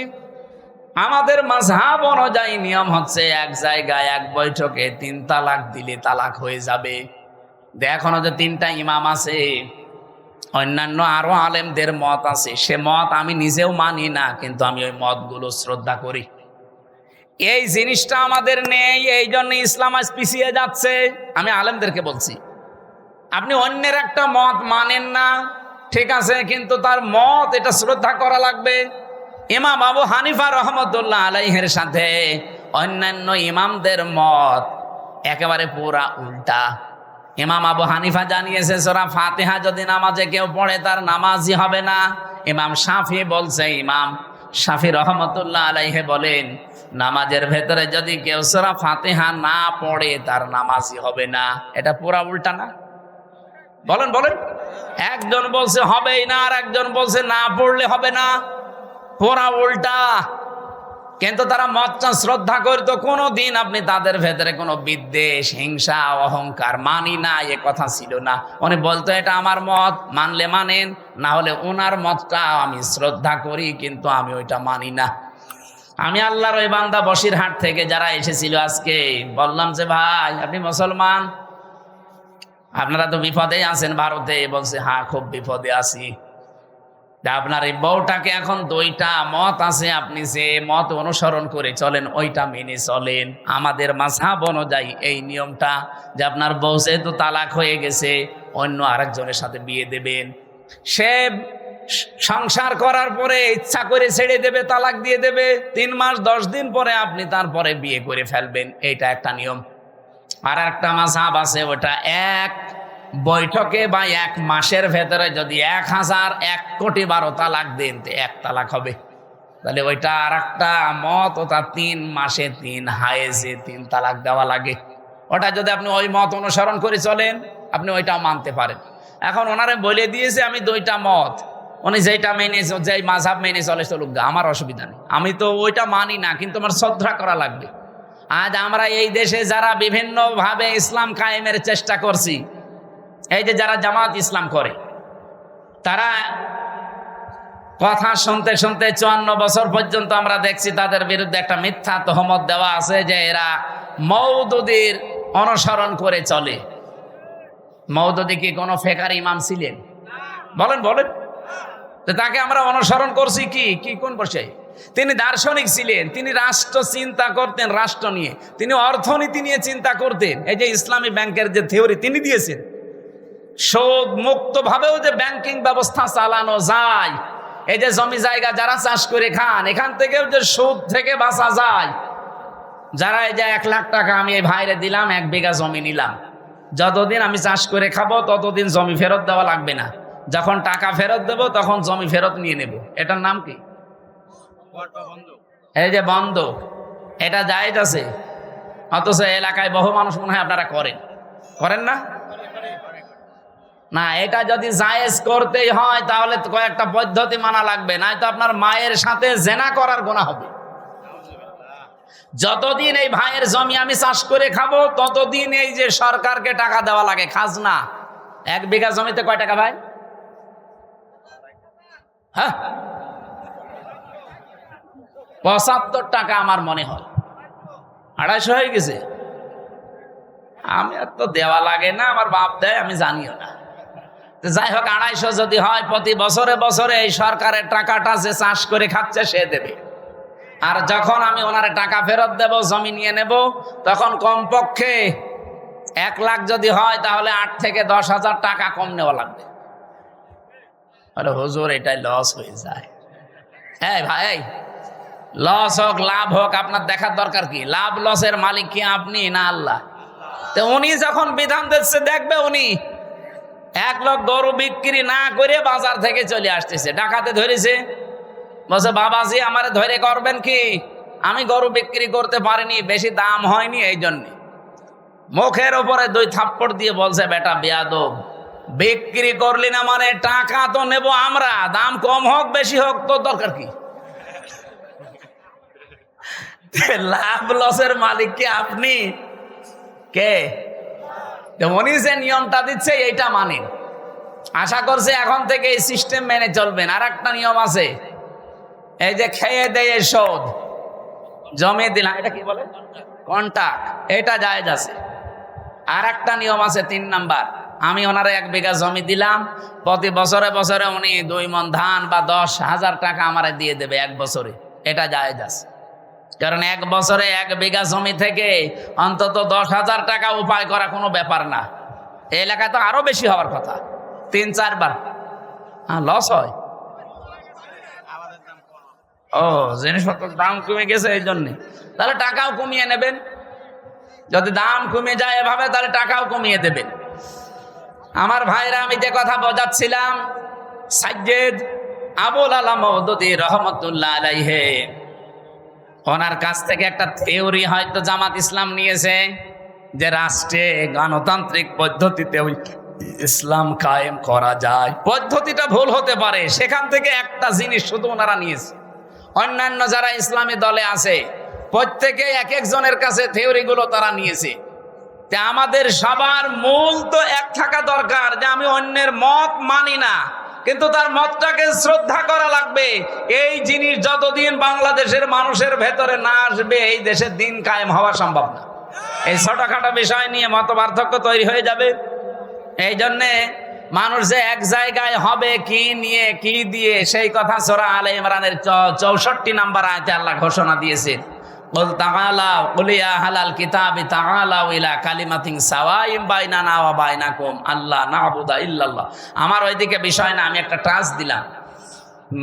আমাদের মাযহাব অনুযায়ী নিয়ম হচ্ছে এক জায়গায় এক বৈঠকে 3 তালাক দিলে তালাক হয়ে যাবে। এখনো যে 3টা ইমাম আছে, অন্যান্য আরো আলেমদের মত আছে, সে মত আমি নিজেও মানি না, কিন্তু আমি ওই মতগুলো শ্রদ্ধা করি। এই জিনিসটা আমাদের নেই, এই জন্য ইসলাম আজ পিছিয়ে যাচ্ছে। আমি আলেমদেরকে বলছি, আপনি অন্যের একটা মত মানেন না ঠিক আছে, কিন্তু তার মত এটা শ্রদ্ধা করা লাগবে। ইমাম আবু হানিফা রহমতুল্লাহ আলাইহির সাথে অন্যান্য ইমামদের মত একেবারে পুরা উল্টা। ইমাম আবু হানিফা জানিয়েছে সূরা ফাতিহা যদি নামাজে কেউ পড়ে তার নামাজই হবে না। ইমাম শাফি বলছে, ইমাম শাফি রহমতুল্লাহ আলাইহি বলেন নামাজের ভেতরে যদি কেউ সূরা ফাতিহা না পড়ে তার নামাজই হবে না। এটা পুরা উল্টা না? বলেন বলেন। একজন বলছে হবেই না, আর একজন বলছে না পড়লে হবে না। পুরা উল্টা। কিন্তু তারা মতটা শ্রদ্ধা করতো। কোনো দিন আপনি তাদের ভেতরে কোনো বিদ্বেষ, হিংসা, অহংকার মানি না এ কথা ছিল না। উনি বলতো এটা আমার মত, মানলে মানেন, না হলে ওনার মতটা আমি শ্রদ্ধা করি, কিন্তু আমি ওইটা মানি না। আমি আল্লাহর ওই বান্দা বসিরহাট থেকে যারা এসেছিল আজকে বললাম যে ভাই আপনি মুসলমান, আপনারা তো বিপদে আছেন ভারতে। বলছে হ্যাঁ খুব বিপদে আছি। আপনার এই বউটাকে এখন 2টা মত আছে, আপনি যে মত অনুসরণ করে চলেন ওইটা মেনে চলেন। আমাদের মাযহাব অনুযায়ী এই নিয়মটা যে আপনার বউ যেহেতু তালাক হয়ে গেছে অন্য আরেকজনের সাথে বিয়ে দেবেন। সে সংসার করার পরে ইচ্ছা করে ছেড়ে দেবে, তালাক দিয়ে দেবে। 3 মাস 10 দিন পরে আপনি তারপরে বিয়ে করে ফেলবেন, এইটা একটা নিয়ম। আর একটা মাযহাব আছে, ওটা এক বৈঠকে বা 1 মাসের ভেতরে যদি 1001 কোটি 12 তালাক দেন 1 তালাক হবে। তাহলে ওইটা আর একটা মত, ওটা 3 মাসে 3 হায়েজে 3 তালাক দেওয়া লাগে। ওটা যদি আপনি ওই মত অনুসরণ করে চলেন আপনি ওইটাও মানতে পারেন। এখন ওনারে বলে দিয়েছে আমি 2টা মত, উনি যেটা মেনে, যেই মাযহাব মেনে চলে চলুক, আমার অসুবিধা নেই। আমি তো ওইটা মানি না, কিন্তু আমার শ্রদ্ধা করা লাগবে। আজ আমরা এই দেশে যারা বিভিন্নভাবে ইসলাম কায়েমের চেষ্টা করছি, এই যে যারা জামাত ইসলাম করে, তারা কথা শুনতে শুনতে 54 বছর পর্যন্ত আমরা দেখছি তাদের বিরুদ্ধে একটা মিথ্যা তহমত দেওয়া আছে যে এরা মওদুদীর অনুসরণ করে চলে। মওদুদী কি কোনো ফেকার ইমাম ছিলেন? বলেন বলেন। তাকে আমরা অনুসরণ করছি কি কি কোন বসে? তিনি দার্শনিক ছিলেন, তিনি রাষ্ট্র চিন্তা করতেন, রাষ্ট্র নিয়ে, তিনি অর্থনীতি নিয়ে চিন্তা করতেন। এই যে ইসলামী ব্যাংকের যে থিওরি তিনি দিয়েছেন, সুদ মুক্ত ভাবেও যে ব্যাংকিং ব্যবস্থা চালানো যায়, এই যে জমি জায়গা যারা চাষ করে খান এখান থেকেও যে সুদ থেকে বাঁচা যায়। যারা এই যে 1 লাখ টাকা আমি এই ভাইরে দিলাম, 1 বিঘা জমি নিলাম, যতদিন আমি চাষ করে খাবো ততদিন জমি ফেরত দেওয়া লাগবে না, যখন টাকা ফেরত দেব তখন জমি ফেরত নিয়ে নেব। এটার নাম কি? এই যে বন্ধক। এটা জায়েজ আছে, অথচ এলাকায় বহু মানুষ মনে হয় আপনারা করেন না? না, এটা যদি জায়েজ করতেই হয় তাহলে কয়েকটা পদ্ধতি মানা লাগবে, নয়তো আপনার মায়ের সাথে জেনা করার গুনাহ হবে। যতদিন এই ভাইয়ের জমি আমি চাষ করে খাবো ততদিন এই যে সরকারকে টাকা দেওয়া লাগে, খাজনা। 1 বিঘা জমিতে কয় টাকা ভাই? হ্যাঁ, 75 টাকা আমার মনে হয়, 250 হয়ে গেছে। আমি আর তো দেওয়া লাগে না, আমার বাপ দেয়, আমি জানিও না। যাই হোক 250 যদি হয়, প্রতি বছরে বছরে এই সরকারের টাকাটা যে চাষ করে খাচ্ছে সে দেবে। আর যখন আমি ওনারে টাকা ফেরত দেব, জমি নিয়ে নেব, তখন কমপক্ষে 1 লাখ যদি হয় তাহলে 8 থেকে 10,000 টাকা কম নেওয়া লাগবে। আরে হুজুর এটাই লস হয়ে যায়। হ্যাঁ ভাই, লস হোক লাভ হোক আপনার দেখার দরকার কি? লাভ লসের মালিক কি আপনি না আল্লাহ? তো উনি যখন বিধান দিচ্ছে দেখবে, উনি 1 লোক গরু বিক্রি না করে বাজার থেকে চলে আসতেছে, ডাকাতে ধরেছে, বলছে বাবাজি আমারে ধরে করবেন কি, আমি গরু বিক্রি করতে পারিনি, বেশি দাম হয়নি, এই জন্য মুখের উপরে 2 থাপ্পড় দিয়ে বলছে বেটা বেয়াদব, বিক্রি করলি না মানে টাকা তো নেব আমরা, দাম কম হোক বেশি হোক তোর দরকার কি? লাভ লসের মালিক কি আপনি? কে? উনি যে নিয়মটা দিচ্ছে এইটা মানেন। আশা করছে এখন থেকে এই সিস্টেম মেনে চলবেন। আর একটা নিয়ম আছে, এই যে খেয়ে দেয়ে শোধ, জমি দিলাম, এটা কি বলে? কন্ট্রাক্ট, এটা জায়েজ আছে। আর একটা নিয়ম আছে 3 নাম্বার, আমি ওনারে 1 বিঘা জমি দিলাম, প্রতি বছরে বছরে উনি 2 মণ ধান বা 10,000 টাকা আমারে দিয়ে দেবে 1 বছরে, এটা জায়েজ আছে। কারণ 1 বছরে 1 বিঘা জমি থেকে অন্তত 10,000 টাকা উপায় করা কোনো ব্যাপার না। এই এলাকায় তো আরো বেশি হওয়ার কথা, 3-4 বার। লস হয়। ও, জিনিসপত্রের দাম কমে গেছে এই জন্যে, তাহলে টাকাও কমিয়ে নেবেন। যদি দাম কমে যায় এভাবে, তাহলে টাকাও কমিয়ে দেবেন। আমার ভাইরা, আমি যে কথা বোঝাচ্ছিলাম, সাইয়্যিদ আবুল আলা মওদুদী রহমাতুল্লাহ আলাইহি, ওনার কাছ থেকে একটা থিওরি হয়তো জামাত ইসলাম নিয়েছে, যে রাষ্ট্রে গণতান্ত্রিক পদ্ধতিতে ইসলাম কায়েম করা যায়। পদ্ধতিটা ভুল হতে পারে, সেখান থেকে একটা জিনিস শুধু ওনারা নিয়েছে। অন্যান্য যারা ইসলামী দলে আছে প্রত্যেকে এক একজনের কাছে থিওরিগুলো তারা নিয়েছে। তে আমাদের সবার মূল তো এক থাকা দরকার, যে আমি অন্যের মত মানি না, কিন্তু তার মতটাকে শ্রদ্ধা করা লাগবে। এই জিনিস যতদিন বাংলাদেশের মানুষের ভেতরে না আসবে, এই দেশের দিন কায়েম হওয়া সম্ভব না। এই ছোটখাটো বিষয় নিয়ে মত পার্থক্য তৈরি হয়ে যাবে। এই জন্যে মানুষ যে এক জায়গায় হবে কি নিয়ে কি দিয়ে, সেই কথা সূরা আলে ইমরানের 64 নম্বর আয়াতে আল্লাহ ঘোষণা দিয়েছেন, কুল তাআলাউ কুল ইয়া আহলাল কিতাবি তাআলাউ ইলা কালিমাতিন সাওয়াইন বাইনানা ওয়া বাইনাকুম আল্লা না'বুদা ইল্লাল্লাহ। আমার ওইদিকে বিষয় না, আমি একটা টাচ দিলাম।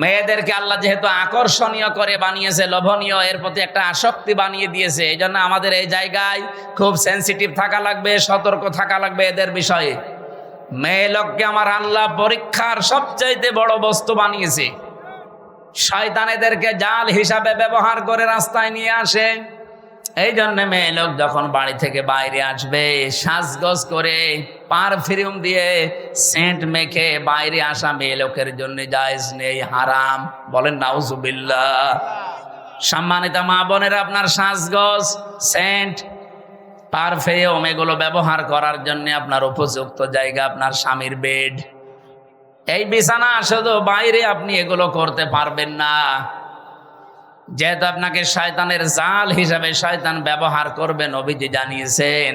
মেয়েদেরকে আল্লাহ যেহেতু আকর্ষণীয় করে বানিয়েছে, লোভনীয়, এর প্রতি একটা আসক্তি বানিয়ে দিয়েছে, এই জন্য আমাদের এই জায়গায় খুব সেন্সিটিভ থাকা লাগবে, সতর্ক থাকা লাগবে এদের বিষয়ে। মেয়ে লোককে আমার আল্লাহ পরীক্ষার সবচাইতে বড় বস্তু বানিয়েছে। শয়তান এদেরকে জাল হিসাবে ব্যবহার করে রাস্তায় নিয়ে আসে। এই জন্য মেয়ে লোক যখন বাড়ি থেকে বাইরে আসবে, সাজগোজ করে পারফিউম দিয়ে সেন্ট মেখে বাইরে আসা মেয়ে লোকের জন্য জায়েজ নেই, হারাম। বলেন নাউজুবিল্লাহ। সম্মানিত মা বোনেরা, আপনার সাজগোজ, সেন্ট, পারফিউম এগুলো ব্যবহার করার জন্য আপনার উপযুক্ত জায়গা আপনার স্বামীর বেড। এই বিছানা শুধু বাইরে আপনি এগুলো করতে পারবেন না, যেহেতু আপনাকে শয়তানের জাল হিসাবে শয়তান ব্যবহার করবে। নবীজি জানিয়েছেন,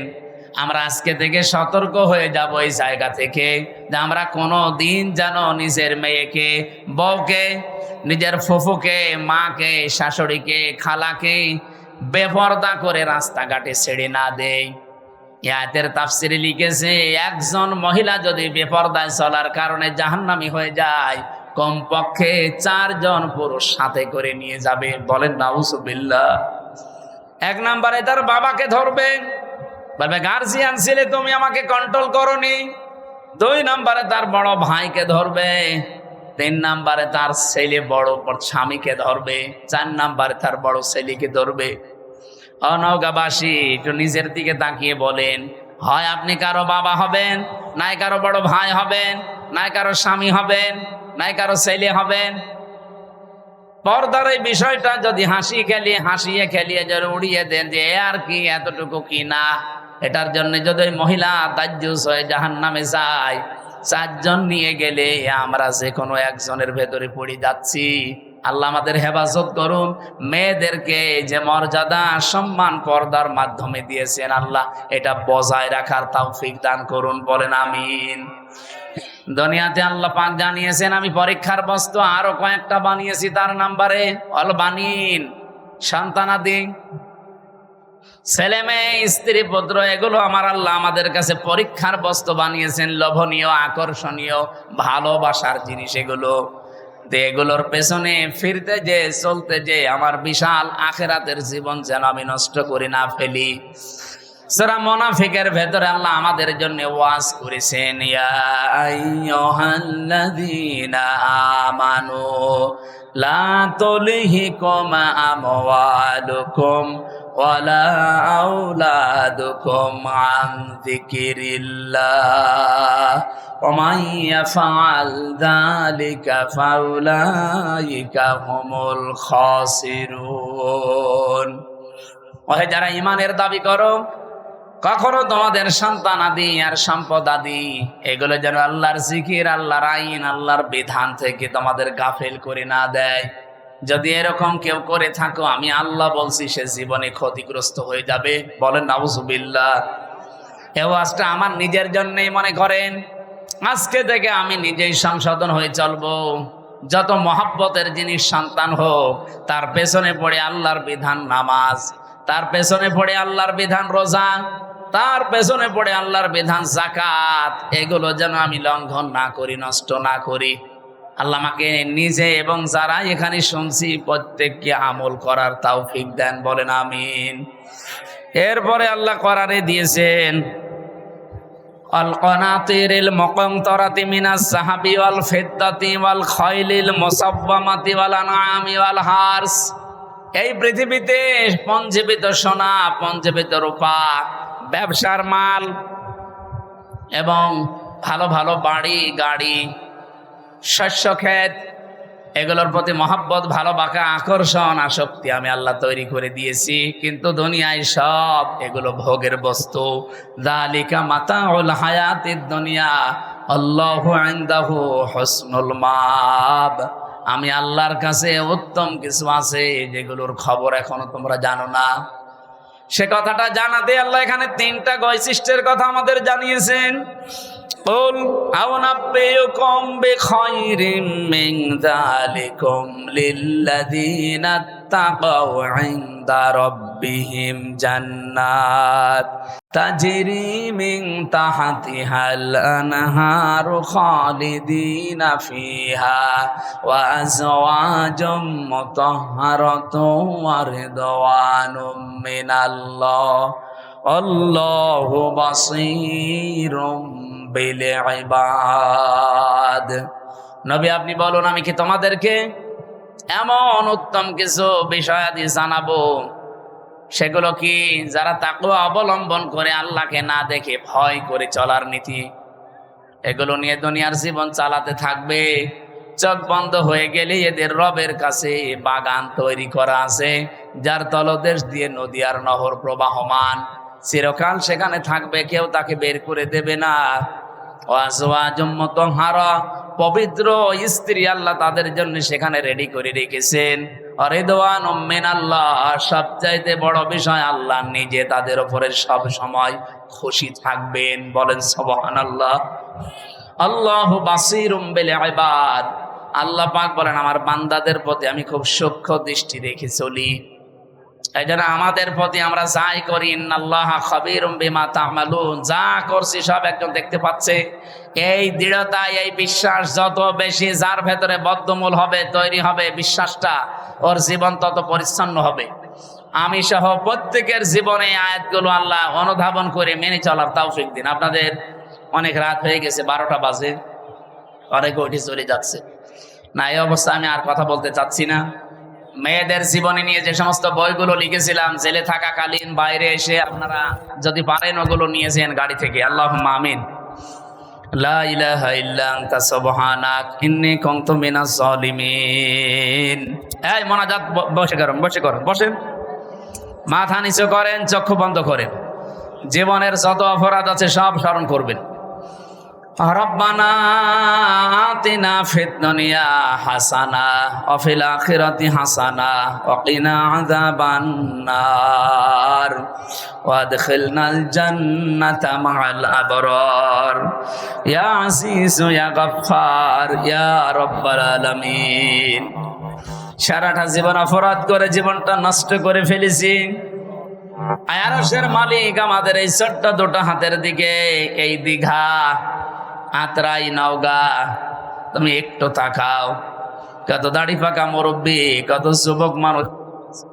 আমরা আজকে থেকে সতর্ক হয়ে যাব এই জায়গা থেকে, যে আমরা কোনো দিন যেন নিজের মেয়েকে, বউকে, নিজের ফুফুকে, মাকে, শাশুড়িকে, খালাকে বেপরদা করে রাস্তাঘাটে ছেড়ে না দেই। আয়াতের তাফসিরে লিখেছে, একজন মহিলা যদি বেপরদায় চলার কারণে জাহান্নামী হয়ে যায়, কমপক্ষে 4 জন পুরুষ সাথে করে নিয়ে যাবে। বলেন নাউজুবিল্লাহ। 1 নম্বরে তার বাবাকে ধরবে, বলবে গার্জিয়ান ছিলে তুমি, আমাকে কন্ট্রোল করোনি। 2 নম্বরে তার বড় ভাইকে ধরবে। 3 নম্বরে তার ছেলে বড় স্বামীকে ধরবে। 4 নম্বরে তার বড় ছেলেকে ধরবে। অনৌকাবাসী, একটু নিজের দিকে তাকিয়ে বলেন, হয় আপনি কারো বাবা হবেন, নাই কারো বড় ভাই হবেন, নাই কারো স্বামী হবেন, নাই কারো ছেলে হবেন। পর্দার এই বিষয়টা যদি হাসিয়ে খেলিয়ে যদি উড়িয়ে দেন, যে আর কি, এতটুকু কি না, এটার জন্য যদি মহিলা দাজ্জুস হয়ে জাহান্নামে যায়, 4 জন নিয়ে গেলে আমরা যে কোনো একজনের ভেতরে পড়ে যাচ্ছি। আল্লাহ আমাদের হেফাজত করুন। মেয়েদেরকে যে মর্যাদা সম্মান পর্দার মাধ্যমে দিয়েছেন আল্লাহ এটা বজায় রাখার তৌফিক দান করুন, বলেন আমিন। দুনিয়াতে আল্লাহ পাক জানিয়েছেন আমি পরীক্ষার বস্তু আরো কয়েকটা বানিয়েছি, তার নাম্বারে অল বানিন, সন্তানাদি, ছেলে মেয়ে, স্ত্রী পুত্র, এগুলো আমার আল্লাহ আমাদের কাছে পরীক্ষার বস্তু বানিয়েছেন, লোভনীয়, আকর্ষণীয়, ভালোবাসার জিনিস এগুলো। এগুলোর পেছনে ফিরতে যে চলতে যে আমার বিশাল আখিরাতের জীবন যেন আমি নষ্ট করি না ফেলি। সূরা মুনাফিকের ভেতরে আল্লাহ আমাদের জন্য ওয়াজ করেছেন, ইয়া আইয়ুহাল্লাযীনা আমানু লা তুলহিকুম আমওয়ালুকুম ওয়ালা আওলাদুকুম আন যিকিরিল্লাহ ওয়া মান ইয়াফআল যালিকা ফাউলাইকা হুমুল খাসিরুন। ওহে যারা ঈমানের দাবি করো, কখনো তোমাদের সন্তান আদি আর সম্পদ আদি এগুলো যেন আল্লাহর জিকির, আল্লাহর আইন, আল্লাহর বিধান থেকে তোমাদের গাফেল করে না দেয়। যদি এরকম কেউ করে থাকো, আমি আল্লাহ বলছি সে জীবনে ক্ষতিগ্রস্ত হয়ে যাবে, বলেন নাউজুবিল্লাহ। এই ওয়াজটা আমার নিজের জন্যই মনে করেন, আজকে থেকে আমি নিজেই সংশোধন হয়ে চলবো। যত মহব্বতের জিনিস সন্তান হোক, তার পেছনে পড়ে আল্লাহর বিধান নামাজ, তার পেছনে পড়ে আল্লাহর বিধান রোজা, তার পেছনে পড়ে আল্লাহর বিধান যাকাত, এগুলো যেন আমি লঙ্ঘন না করি, নষ্ট না করি। আল্লাহ আমাকে নিজে এবং যারা এখানে শুনছি প্রত্যেককে আমল করার তৌফিক দেন, বলেন আমিন। এরপরে আল্লাহ কোরআনে দিয়েছেন আল কানাতিরিল মুকান্তরাতি মিনাস সাহাবি ওয়াল ফিদ্দাতি ওয়াল খাইলিল মুসাব্বামাতি ওয়াল আনআমি ওয়াল হারস। এই পৃথিবীতে পঞ্জীবিত সোনা, পঞ্জীবিত রূপা, ব্যবসার মাল এবং ভালো ভালো বাড়ি গাড়ি, শস্য ক্ষেত, এগুলোর প্রতি মহব্বত, ভালোবাসা, আকর্ষণ, আসক্তি আমি আল্লাহ তৈরি করে দিয়েছি। কিন্তু দুনিয়ায় সব এগুলো ভোগের বস্তু। যালিকা মাতাউল হায়াতিদ দুনিয়া আল্লাহু ইনদাহু হুসনুল মাব। আমি আল্লাহর কাছে উত্তম কিছু আছে যেগুলোর খবর এখনো তোমরা জানো না। সে কথাটা জানাতে আল্লাহ এখানে তিনটা বৈশিষ্ট্যের কথা আমাদের জানিয়েছেন। قل أنبئكم بخير من ذلكم للذين اتقوا عند ربهم جنات تجري من تحتها الأنهار خالدين فيها وأزواج مطهرة ورضوان من الله والله بصير বিল ইবাদ। নবী আপনি বলুন, আমি কি তোমাদেরকে এমন উত্তম কিছু বিষয়াদি জানাবো, সেগুলো কি যারা তাকওয়া অবলম্বন করে আল্লাহকে না দেখে ভয় করে চলার নীতি, এগুলো নিয়ে দুনিয়ার জীবন চালাতে থাকবে। চোখ বন্ধ হয়ে গেলে এদের রবের কাছে বাগান তৈরি করা আছে, যার তলদেশ দিয়ে নদী আর নহর প্রবাহমান, চিরকাল সেখানে থাকবে, কেউ তাকে বের করে দেবে না। ওয়াজওয়াজুম মুতাহহারা, পবিত্র স্ত্রী আল্লাহ তাদের জন্য সেখানে রেডি করে রেখেছেন। রিদওয়ানুম মিনাল্লাহ, সবচাইতে বড় বিষয় আল্লাহ নিজে তাদের উপরে সব সময় খুশি থাকবেন, বলেন সুবহানাল্লাহ। আল্লাহু বাসীরুম বিল ইবাদ, আল্লাহ পাক বলেন আমার বান্দাদের প্রতি আমি খুব সূক্ষ্ম দৃষ্টি রেখে চলি। এই জন্য আমাদের প্রতি আমরা যাই করি, ইন্নাল্লাহা খাবীরুম বিমা তা'মালুন, যা করছি সব একজন দেখতে পাচ্ছে। এই দৃঢ়তা, এই বিশ্বাস যত বেশি যার ভেতরে বদ্ধমূল হবে, তৈরি হবে বিশ্বাসটা, ওর জীবন তত পরিচ্ছন্ন হবে। আমি সহ প্রত্যেকের জীবনে আয়াতগুলো আল্লাহ অনুধাবন করে মেনে চলার তৌফিক দিন। আপনাদের অনেক রাত হয়ে গেছে, 12টা বাজে, অনেক ওঠে চলে যাচ্ছে না। এই অবস্থা আমি আর কথা বলতে চাচ্ছি না। মেয়েদের জীবনে নিয়ে যে সমস্ত বইগুলো লিখেছিলাম জেলে থাকাকালীন, বাইরে এসে আপনারা যদি পারেন ওগুলো নিয়েছেন গাড়ি থেকে। আল্লাহুম্মা আমিন। লা ইলাহা ইল্লা আনতা সুবহানাক ইন্নী কুনতু মিনাজ জালিমিন। এই মোনাজাত বসেন, মাথা নিচু করেন, চক্ষু বন্ধ করেন। জীবনের যত অপরাধ আছে সব স্মরণ করবেন। রব্বানা আতিনা ফিদ দুনিয়া হাসানা ওয়া ফিল আখিরাতি হাসানা ওয়া কিনা আযাবান নার ওয়া আদখিলনাল জান্নাতা মা'আল আবরার ইয়া আজিজু ইয়া গফফার ইয়া রাব্বাল আলামিন। সারাটা জীবন অপরাধ করে জীবনটা নষ্ট করে ফেলেছি। আয়ারশের মালিক আমাদের এই ছোট্ট দুটো হাতের দিকে, এই দীঘা, আত্রাই, নওগাঁ, তুমি একটু তাকাও। কত দাড়ি পাকা মুরব্বী, কত যুবক মানুষ